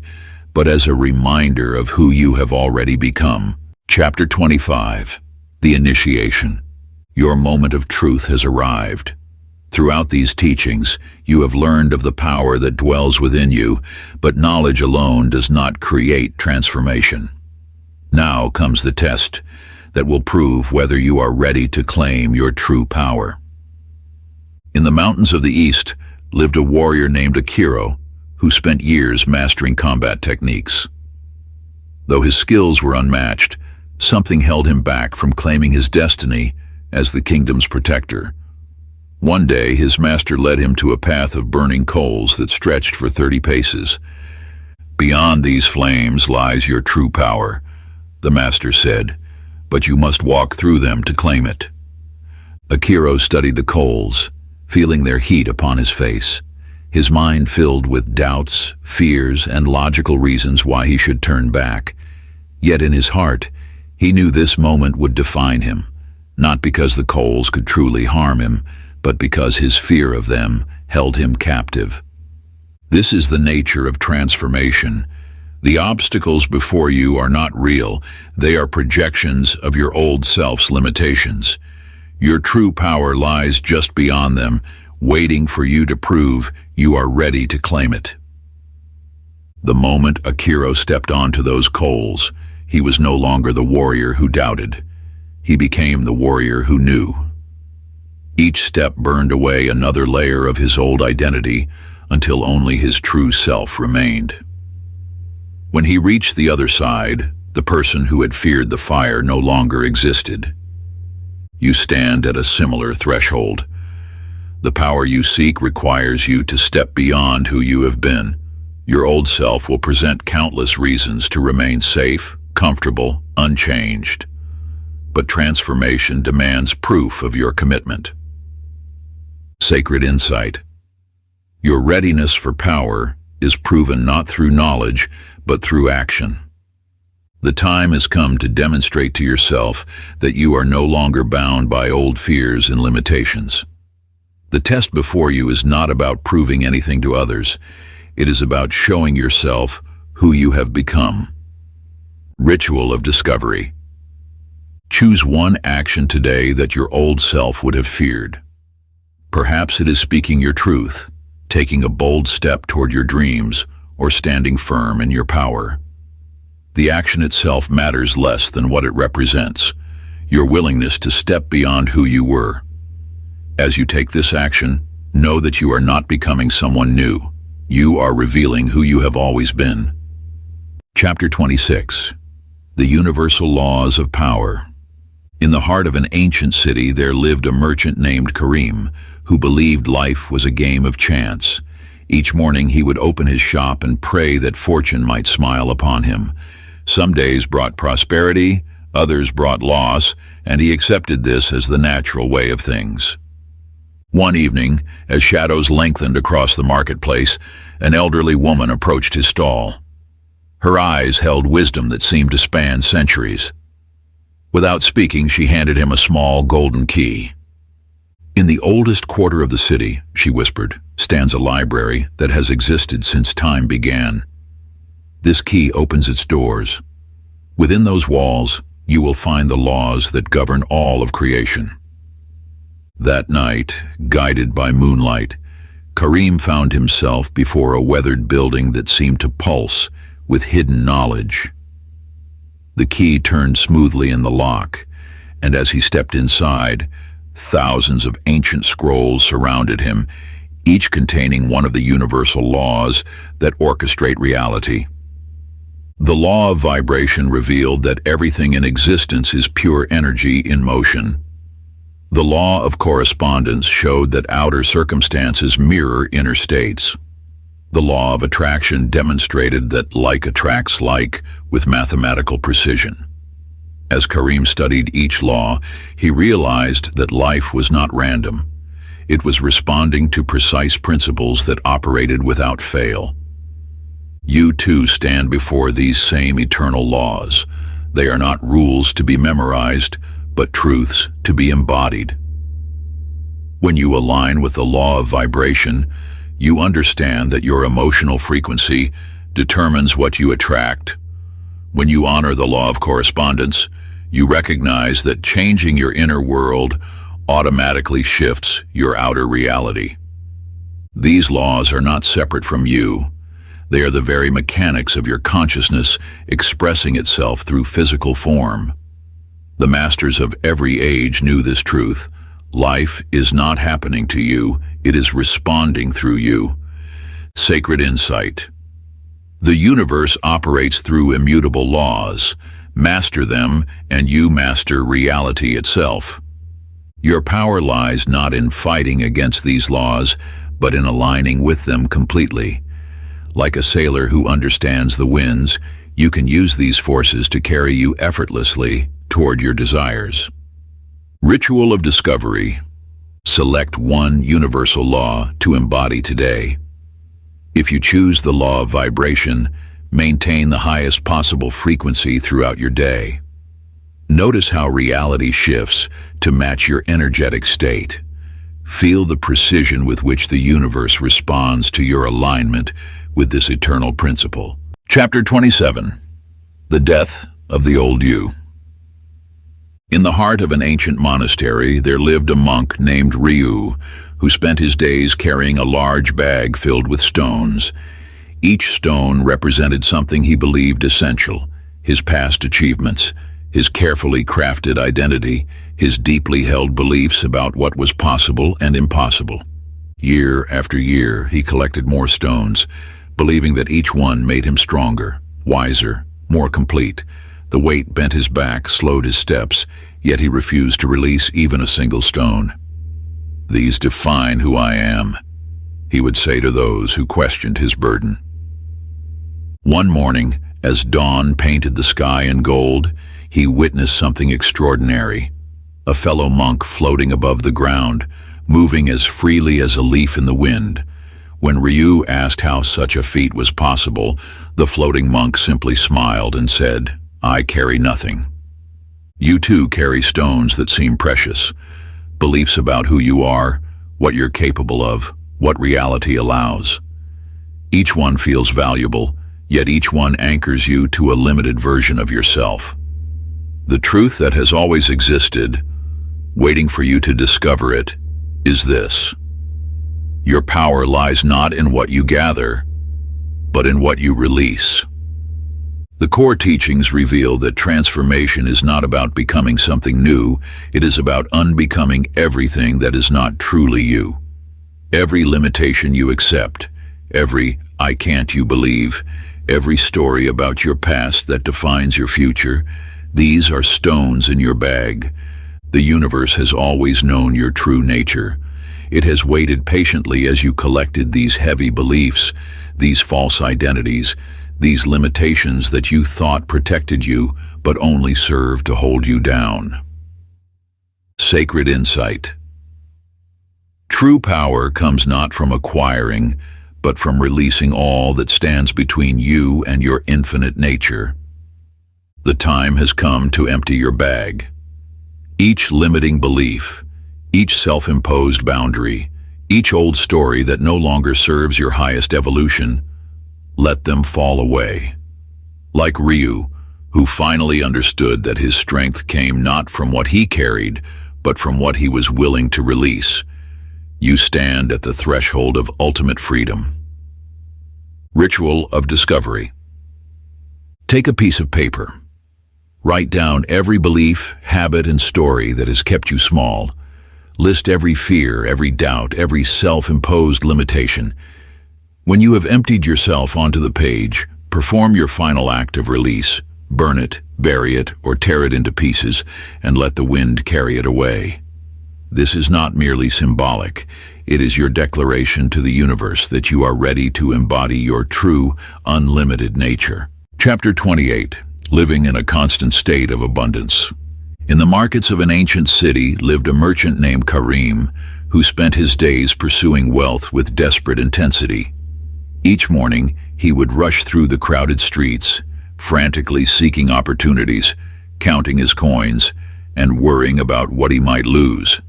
but as a reminder of who you have already become. Chapter 25. The Initiation. Your moment of truth has arrived. Throughout these teachings, you have learned of the power that dwells within you, but knowledge alone does not create transformation. Now comes the test that will prove whether you are ready to claim your true power. In the mountains of the East lived a warrior named Akira, who spent years mastering combat techniques. Though his skills were unmatched, something held him back from claiming his destiny as the kingdom's protector. One day, his master led him to a path of burning coals that stretched for 30 paces. "Beyond these flames lies your true power," the master said, "but you must walk through them to claim it." Akira studied the coals, feeling their heat upon his face, his mind filled with doubts, fears, and logical reasons why he should turn back. Yet in his heart, he knew this moment would define him, not because the coals could truly harm him, but because his fear of them held him captive. This is the nature of transformation. The obstacles before you are not real, they are projections of your old self's limitations. Your true power lies just beyond them, waiting for you to prove you are ready to claim it. The moment Akira stepped onto those coals, he was no longer the warrior who doubted. He became the warrior who knew. Each step burned away another layer of his old identity until only his true self remained. When he reached the other side, the person who had feared the fire no longer existed. You stand at a similar threshold. The power you seek requires you to step beyond who you have been. Your old self will present countless reasons to remain safe, comfortable, unchanged. But transformation demands proof of your commitment. Sacred insight. Your readiness for power is proven not through knowledge, but through action. The time has come to demonstrate to yourself that you are no longer bound by old fears and limitations. The test before you is not about proving anything to others. It is about showing yourself who you have become. Ritual of discovery. Choose one action today that your old self would have feared. Perhaps it is speaking your truth, taking a bold step toward your dreams, or standing firm in your power. The action itself matters less than what it represents, your willingness to step beyond who you were. As you take this action, know that you are not becoming someone new. You are revealing who you have always been. Chapter 26. The Universal Laws of Power. In the heart of an ancient city there lived a merchant named Karim, who believed life was a game of chance. Each morning he would open his shop and pray that fortune might smile upon him. Some days brought prosperity, others brought loss, and he accepted this as the natural way of things. One evening, as shadows lengthened across the marketplace, an elderly woman approached his stall. Her eyes held wisdom that seemed to span centuries. Without speaking, she handed him a small golden key. "In the oldest quarter of the city," she whispered, "stands a library that has existed since time began. This key opens its doors. Within those walls, you will find the laws that govern all of creation. That night, guided by moonlight, Karim found himself before a weathered building that seemed to pulse with hidden knowledge. The key turned smoothly in the lock, and as he stepped inside, thousands of ancient scrolls surrounded him, each containing one of the universal laws that orchestrate reality. The law of vibration revealed that everything in existence is pure energy in motion. The law of correspondence showed that outer circumstances mirror inner states. The law of attraction demonstrated that like attracts like with mathematical precision. As Karim studied each law, he realized that life was not random. It was responding to precise principles that operated without fail. You too stand before these same eternal laws. They are not rules to be memorized, but truths to be embodied. When you align with the law of vibration, you understand that your emotional frequency determines what you attract. When you honor the law of correspondence, you recognize that changing your inner world automatically shifts your outer reality. These laws are not separate from you. They are the very mechanics of your consciousness expressing itself through physical form. The masters of every age knew this truth. Life is not happening to you, it is responding through you. Sacred insight. The universe operates through immutable laws. Master them, and you master reality itself. Your power lies not in fighting against these laws, but in aligning with them completely. Like a sailor who understands the winds, you can use these forces to carry you effortlessly toward your desires. Ritual of discovery. Select one universal law to embody today. If you choose the law of vibration, maintain the highest possible frequency throughout your day. Notice how reality shifts to match your energetic state. Feel the precision with which the universe responds to your alignment with this eternal principle. Chapter 27. The Death of the Old You. In the heart of an ancient monastery, there lived a monk named Ryu, who spent his days carrying a large bag filled with stones. Each stone represented something he believed essential: his past achievements, his carefully crafted identity, his deeply held beliefs about what was possible and impossible. Year after year, he collected more stones, believing that each one made him stronger, wiser, more complete. The weight bent his back, slowed his steps, yet he refused to release even a single stone. "These define who I am," he would say to those who questioned his burden. One morning, as dawn painted the sky in gold, he witnessed something extraordinary. A fellow monk floating above the ground, moving as freely as a leaf in the wind. When Ryu asked how such a feat was possible, the floating monk simply smiled and said, "I carry nothing." You too carry stones that seem precious, beliefs about who you are, what you're capable of, what reality allows. Each one feels valuable, yet each one anchors you to a limited version of yourself. The truth that has always existed, waiting for you to discover it, is this: your power lies not in what you gather, but in what you release. The core teachings reveal that transformation is not about becoming something new, it is about unbecoming everything that is not truly you. Every limitation you accept, every "I can't" you believe, every story about your past that defines your future, these are stones in your bag. The universe has always known your true nature. It has waited patiently as you collected these heavy beliefs, these false identities, these limitations that you thought protected you, but only served to hold you down. Sacred insight. True power comes not from acquiring, but from releasing all that stands between you and your infinite nature. The time has come to empty your bag. Each limiting belief, each self-imposed boundary, each old story that no longer serves your highest evolution, let them fall away. Like Ryu, who finally understood that his strength came not from what he carried, but from what he was willing to release. You stand at the threshold of ultimate freedom. Ritual of discovery. Take a piece of paper. Write down every belief, habit, and story that has kept you small. List every fear, every doubt, every self-imposed limitation. When you have emptied yourself onto the page, perform your final act of release. Burn it, bury it, or tear it into pieces, and let the wind carry it away. This is not merely symbolic. It is your declaration to the universe that you are ready to embody your true, unlimited nature. Chapter 28. Living in a constant state of abundance. In the markets of an ancient city lived a merchant named Karim, who spent his days pursuing wealth with desperate intensity. Each morning, he would rush through the crowded streets, frantically seeking opportunities, counting his coins, and worrying about what he might lose.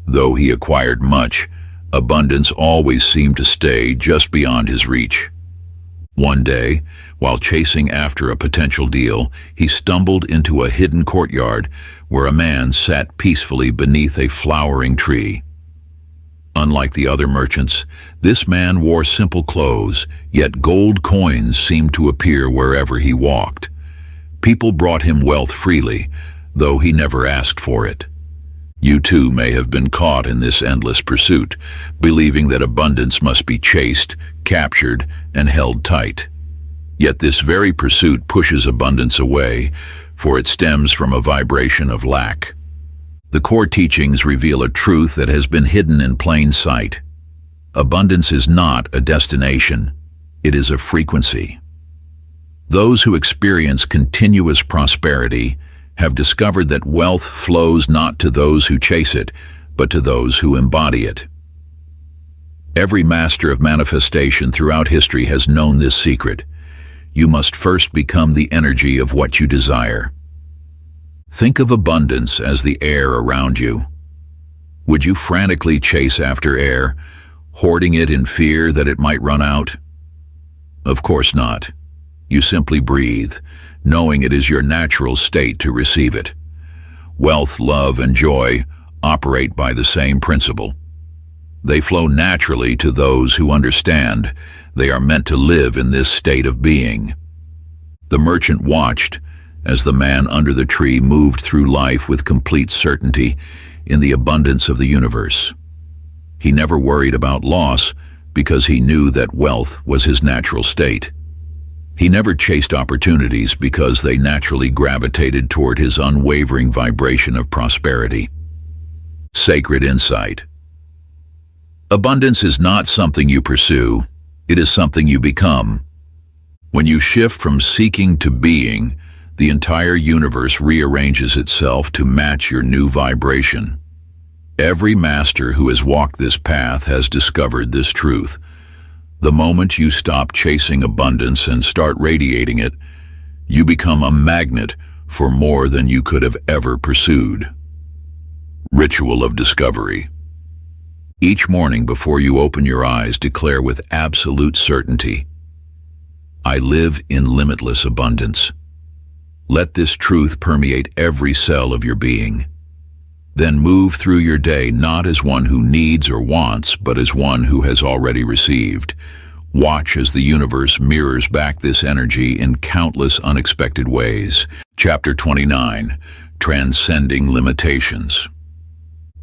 Though he acquired much, abundance always seemed to stay just beyond his reach. One day, while chasing after a potential deal, he stumbled into a hidden courtyard where a man sat peacefully beneath a flowering tree. Unlike the other merchants, this man wore simple clothes, yet gold coins seemed to appear wherever he walked. People brought him wealth freely, though he never asked for it. You too may have been caught in this endless pursuit, believing that abundance must be chased, captured, and held tight. Yet this very pursuit pushes abundance away, for it stems from a vibration of lack. The core teachings reveal a truth that has been hidden in plain sight. Abundance is not a destination, it is a frequency. Those who experience continuous prosperity have discovered that wealth flows not to those who chase it, but to those who embody it. Every master of manifestation throughout history has known this secret. You must first become the energy of what you desire. Think of abundance as the air around you. Would you frantically chase after air, hoarding it in fear that it might run out? Of course not. You simply breathe, knowing it is your natural state to receive it. Wealth, love, and joy operate by the same principle. They flow naturally to those who understand they are meant to live in this state of being. The merchant watched as the man under the tree moved through life with complete certainty in the abundance of the universe. He never worried about loss because he knew that wealth was his natural state. He never chased opportunities because they naturally gravitated toward his unwavering vibration of prosperity. Sacred insight. Abundance is not something you pursue, it is something you become. When you shift from seeking to being, the entire universe rearranges itself to match your new vibration. Every master who has walked this path has discovered this truth. The moment you stop chasing abundance and start radiating it, you become a magnet for more than you could have ever pursued. Ritual of discovery. Each morning before you open your eyes, declare with absolute certainty, I live in limitless abundance. Let this truth permeate every cell of your being. Then move through your day not as one who needs or wants, but as one who has already received. Watch as the universe mirrors back this energy in countless unexpected ways. Chapter 29. Transcending Limitations.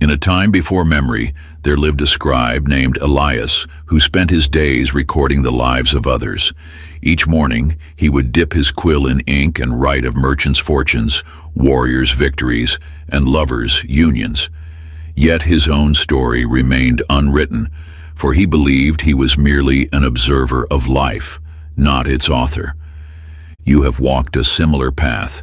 In a time before memory, there lived a scribe named Elias who spent his days recording the lives of others. Each morning, he would dip his quill in ink and write of merchants' fortunes, warriors' victories, and lovers' unions. Yet his own story remained unwritten, for he believed he was merely an observer of life, not its author. You have walked a similar path,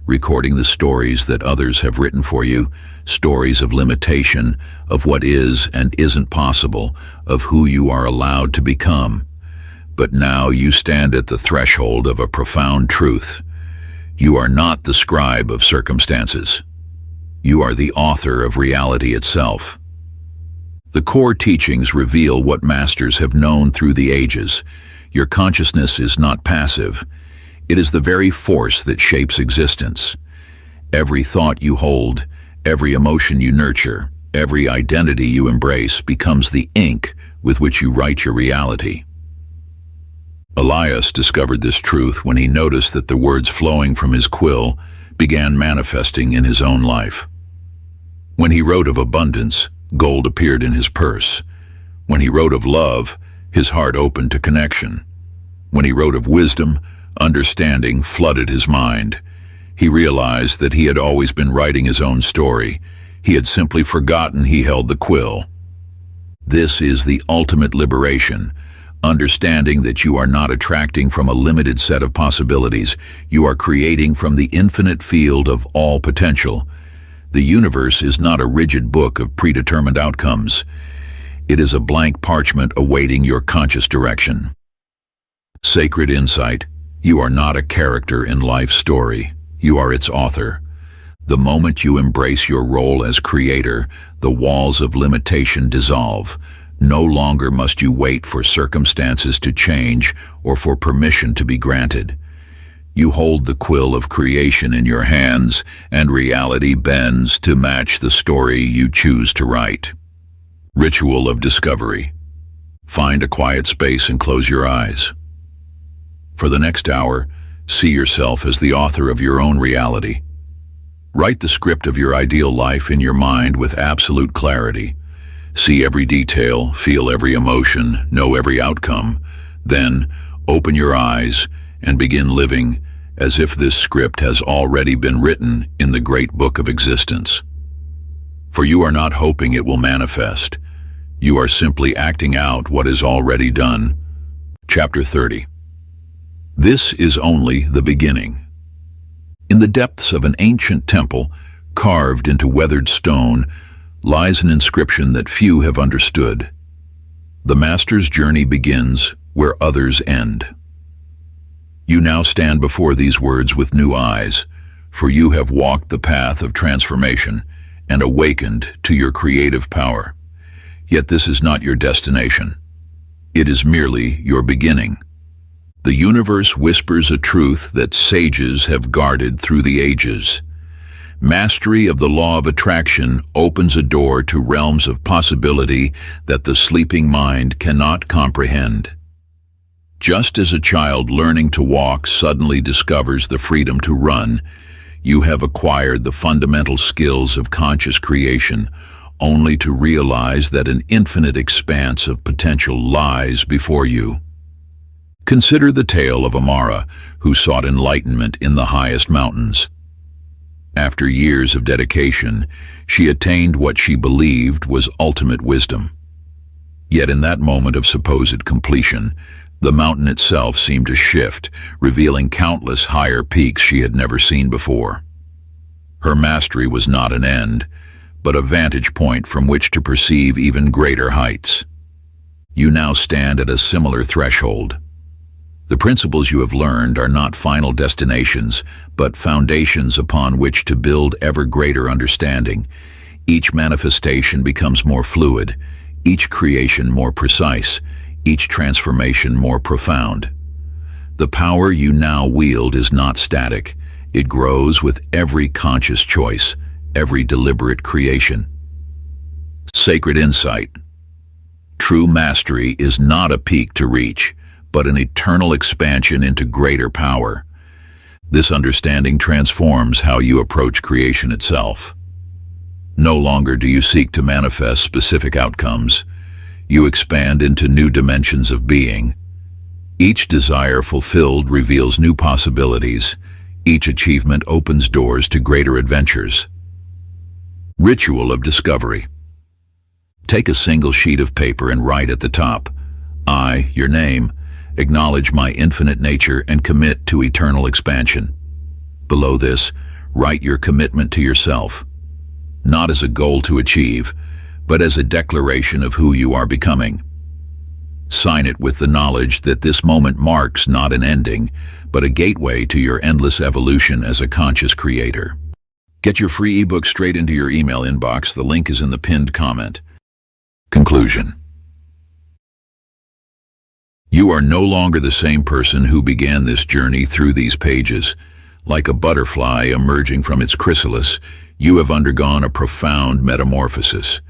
recording the stories that others have written for you, stories of limitation, of what is and isn't possible, of who you are allowed to become. But now you stand at the threshold of a profound truth. You are not the scribe of circumstances. You are the author of reality itself. The core teachings reveal what masters have known through the ages. Your consciousness is not passive. It is the very force that shapes existence. Every thought you hold, every emotion you nurture, every identity you embrace becomes the ink with which you write your reality. Elias discovered this truth when he noticed that the words flowing from his quill began manifesting in his own life. When he wrote of abundance, gold appeared in his purse. When he wrote of love, his heart opened to connection. When he wrote of wisdom, understanding flooded his mind. He realized that he had always been writing his own story. He had simply forgotten he held the quill. This is the ultimate liberation, understanding that you are not attracting from a limited set of possibilities. You are creating from the infinite field of all potential. The universe is not a rigid book of predetermined outcomes. It is a blank parchment awaiting your conscious direction. Sacred insight. You are not a character in life's story. You are its author. The moment you embrace your role as creator, the walls of limitation dissolve. No longer must you wait for circumstances to change or for permission to be granted. You hold the quill of creation in your hands, and reality bends to match the story you choose to write. Ritual of discovery. Find a quiet space and close your eyes. For the next hour, see yourself as the author of your own reality. Write the script of your ideal life in your mind with absolute clarity. See every detail, feel every emotion, know every outcome. Then, open your eyes and begin living as if this script has already been written in the great book of existence. For you are not hoping it will manifest. You are simply acting out what is already done. Chapter 30. This is only the beginning. In the depths of an ancient temple, carved into weathered stone, lies an inscription that few have understood. The master's journey begins where others end. You now stand before these words with new eyes, for you have walked the path of transformation and awakened to your creative power. Yet this is not your destination. It is merely your beginning. The universe whispers a truth that sages have guarded through the ages. Mastery of the law of attraction opens a door to realms of possibility that the sleeping mind cannot comprehend. Just as a child learning to walk suddenly discovers the freedom to run, you have acquired the fundamental skills of conscious creation, only to realize that an infinite expanse of potential lies before you. Consider the tale of Amara, who sought enlightenment in the highest mountains. After years of dedication, she attained what she believed was ultimate wisdom. Yet in that moment of supposed completion, the mountain itself seemed to shift, revealing countless higher peaks she had never seen before. Her mastery was not an end, but a vantage point from which to perceive even greater heights. You now stand at a similar threshold. The principles you have learned are not final destinations, but foundations upon which to build ever greater understanding. Each manifestation becomes more fluid, each creation more precise, each transformation more profound. The power you now wield is not static. It grows with every conscious choice, every deliberate creation. Sacred insight. True mastery is not a peak to reach, but an eternal expansion into greater power. This understanding transforms how you approach creation itself. No longer do you seek to manifest specific outcomes. You expand into new dimensions of being. Each desire fulfilled reveals new possibilities. Each achievement opens doors to greater adventures. Ritual of discovery. Take a single sheet of paper and write at the top, I, your name, acknowledge my infinite nature and commit to eternal expansion. Below this, write your commitment to yourself, not as a goal to achieve, but as a declaration of who you are becoming. Sign it with the knowledge that this moment marks not an ending, but a gateway to your endless evolution as a conscious creator. Get your free ebook straight into your email inbox. The link is in the pinned comment. Conclusion. You are no longer the same person who began this journey through these pages. Like a butterfly emerging from its chrysalis, you have undergone a profound metamorphosis.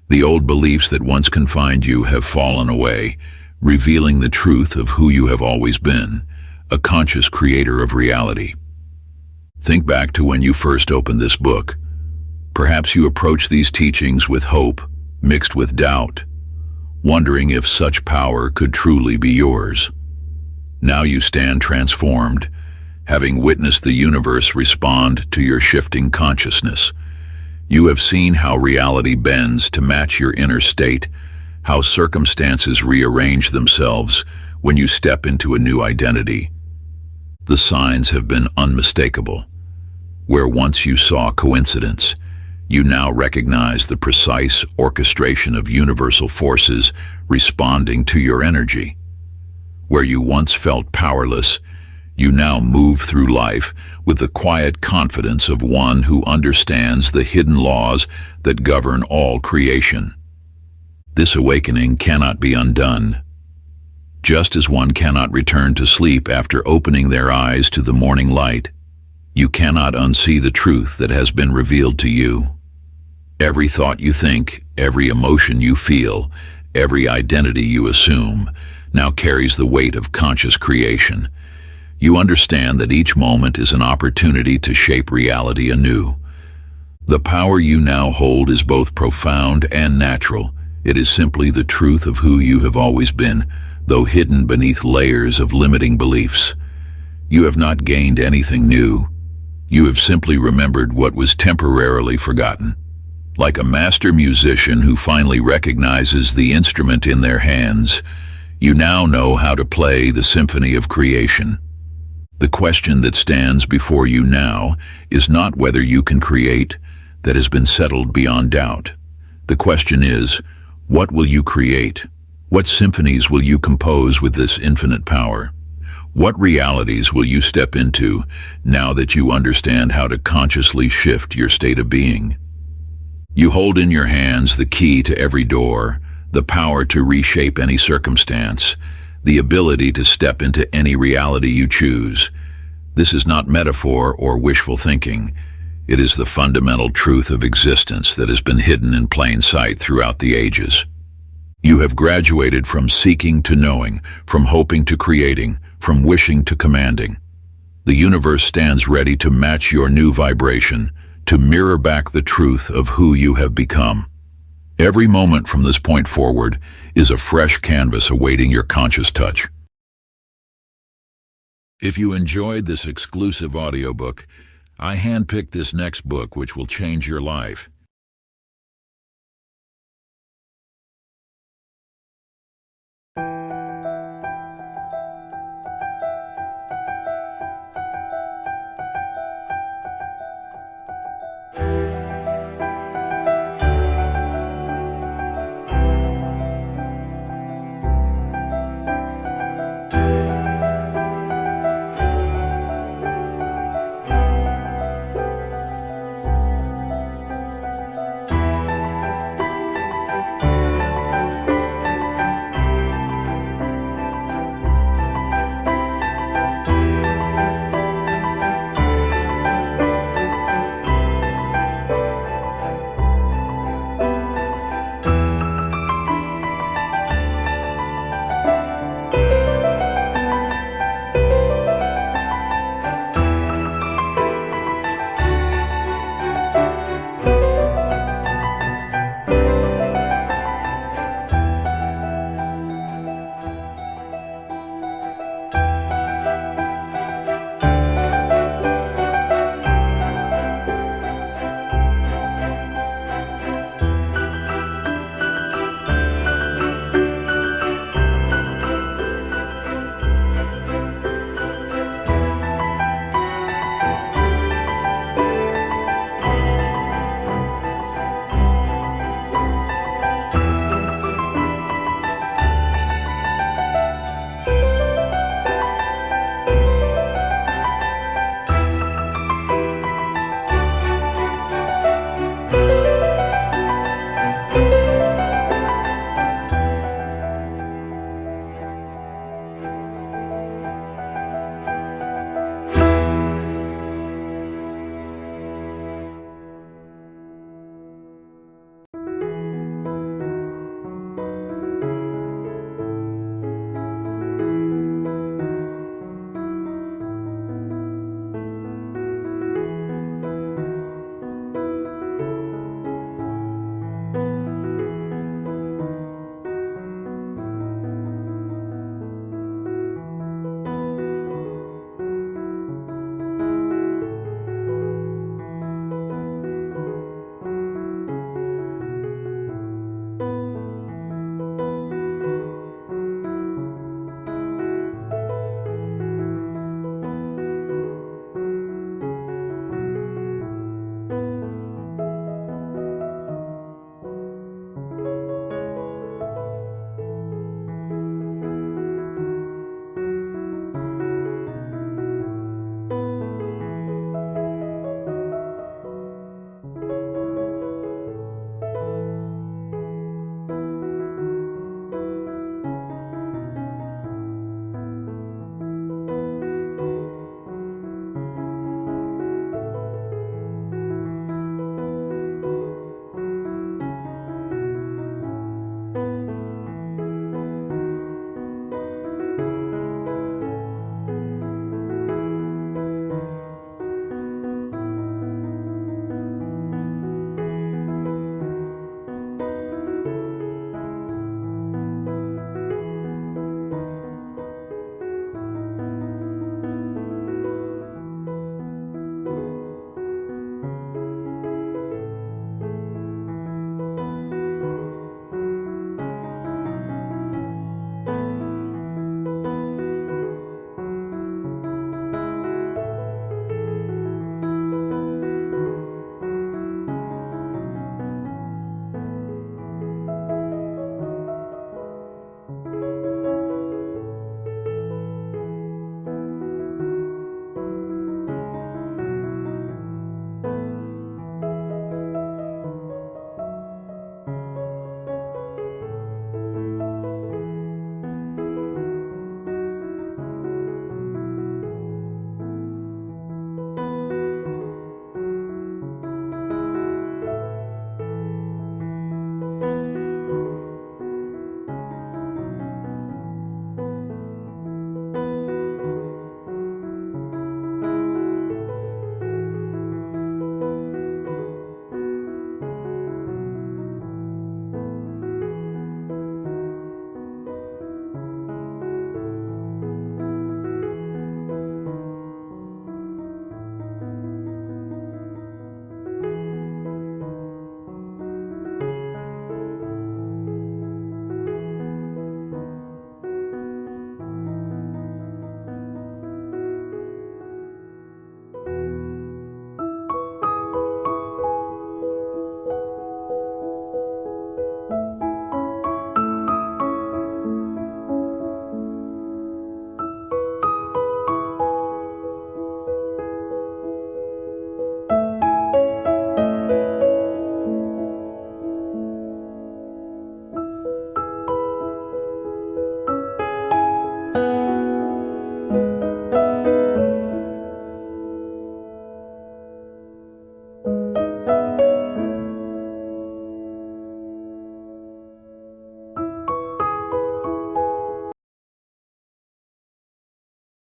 The old beliefs that once confined you have fallen away, revealing the truth of who you have always been, a conscious creator of reality. Think back to when you first opened this book. Perhaps you approached these teachings with hope, mixed with doubt, wondering if such power could truly be yours. Now you stand transformed, having witnessed the universe respond to your shifting consciousness. You have seen how reality bends to match your inner state, how circumstances rearrange themselves when you step into a new identity. The signs have been unmistakable. Where once you saw coincidence, you now recognize the precise orchestration of universal forces responding to your energy. Where you once felt powerless, you now move through life with the quiet confidence of one who understands the hidden laws that govern all creation. This awakening cannot be undone. Just as one cannot return to sleep after opening their eyes to the morning light, you cannot unsee the truth that has been revealed to you. Every thought you think, every emotion you feel, every identity you assume, now carries the weight of conscious creation. You understand that each moment is an opportunity to shape reality anew. The power you now hold is both profound and natural. It is simply the truth of who you have always been, though hidden beneath layers of limiting beliefs. You have not gained anything new. You have simply remembered what was temporarily forgotten. Like a master musician who finally recognizes the instrument in their hands, you now know how to play the symphony of creation. The question that stands before you now is not whether you can create. That has been settled beyond doubt. The question is, what will you create? What symphonies will you compose with this infinite power? What realities will you step into now that you understand how to consciously shift your state of being? You hold in your hands the key to every door, the power to reshape any circumstance, the ability to step into any reality you choose. This is not metaphor or wishful thinking. It is the fundamental truth of existence that has been hidden in plain sight throughout the ages. You have graduated from seeking to knowing, from hoping to creating, from wishing to commanding. The universe stands ready to match your new vibration, to mirror back the truth of who you have become. Every moment from this point forward is a fresh canvas awaiting your conscious touch. If you enjoyed this exclusive audiobook, I handpicked this next book which will change your life.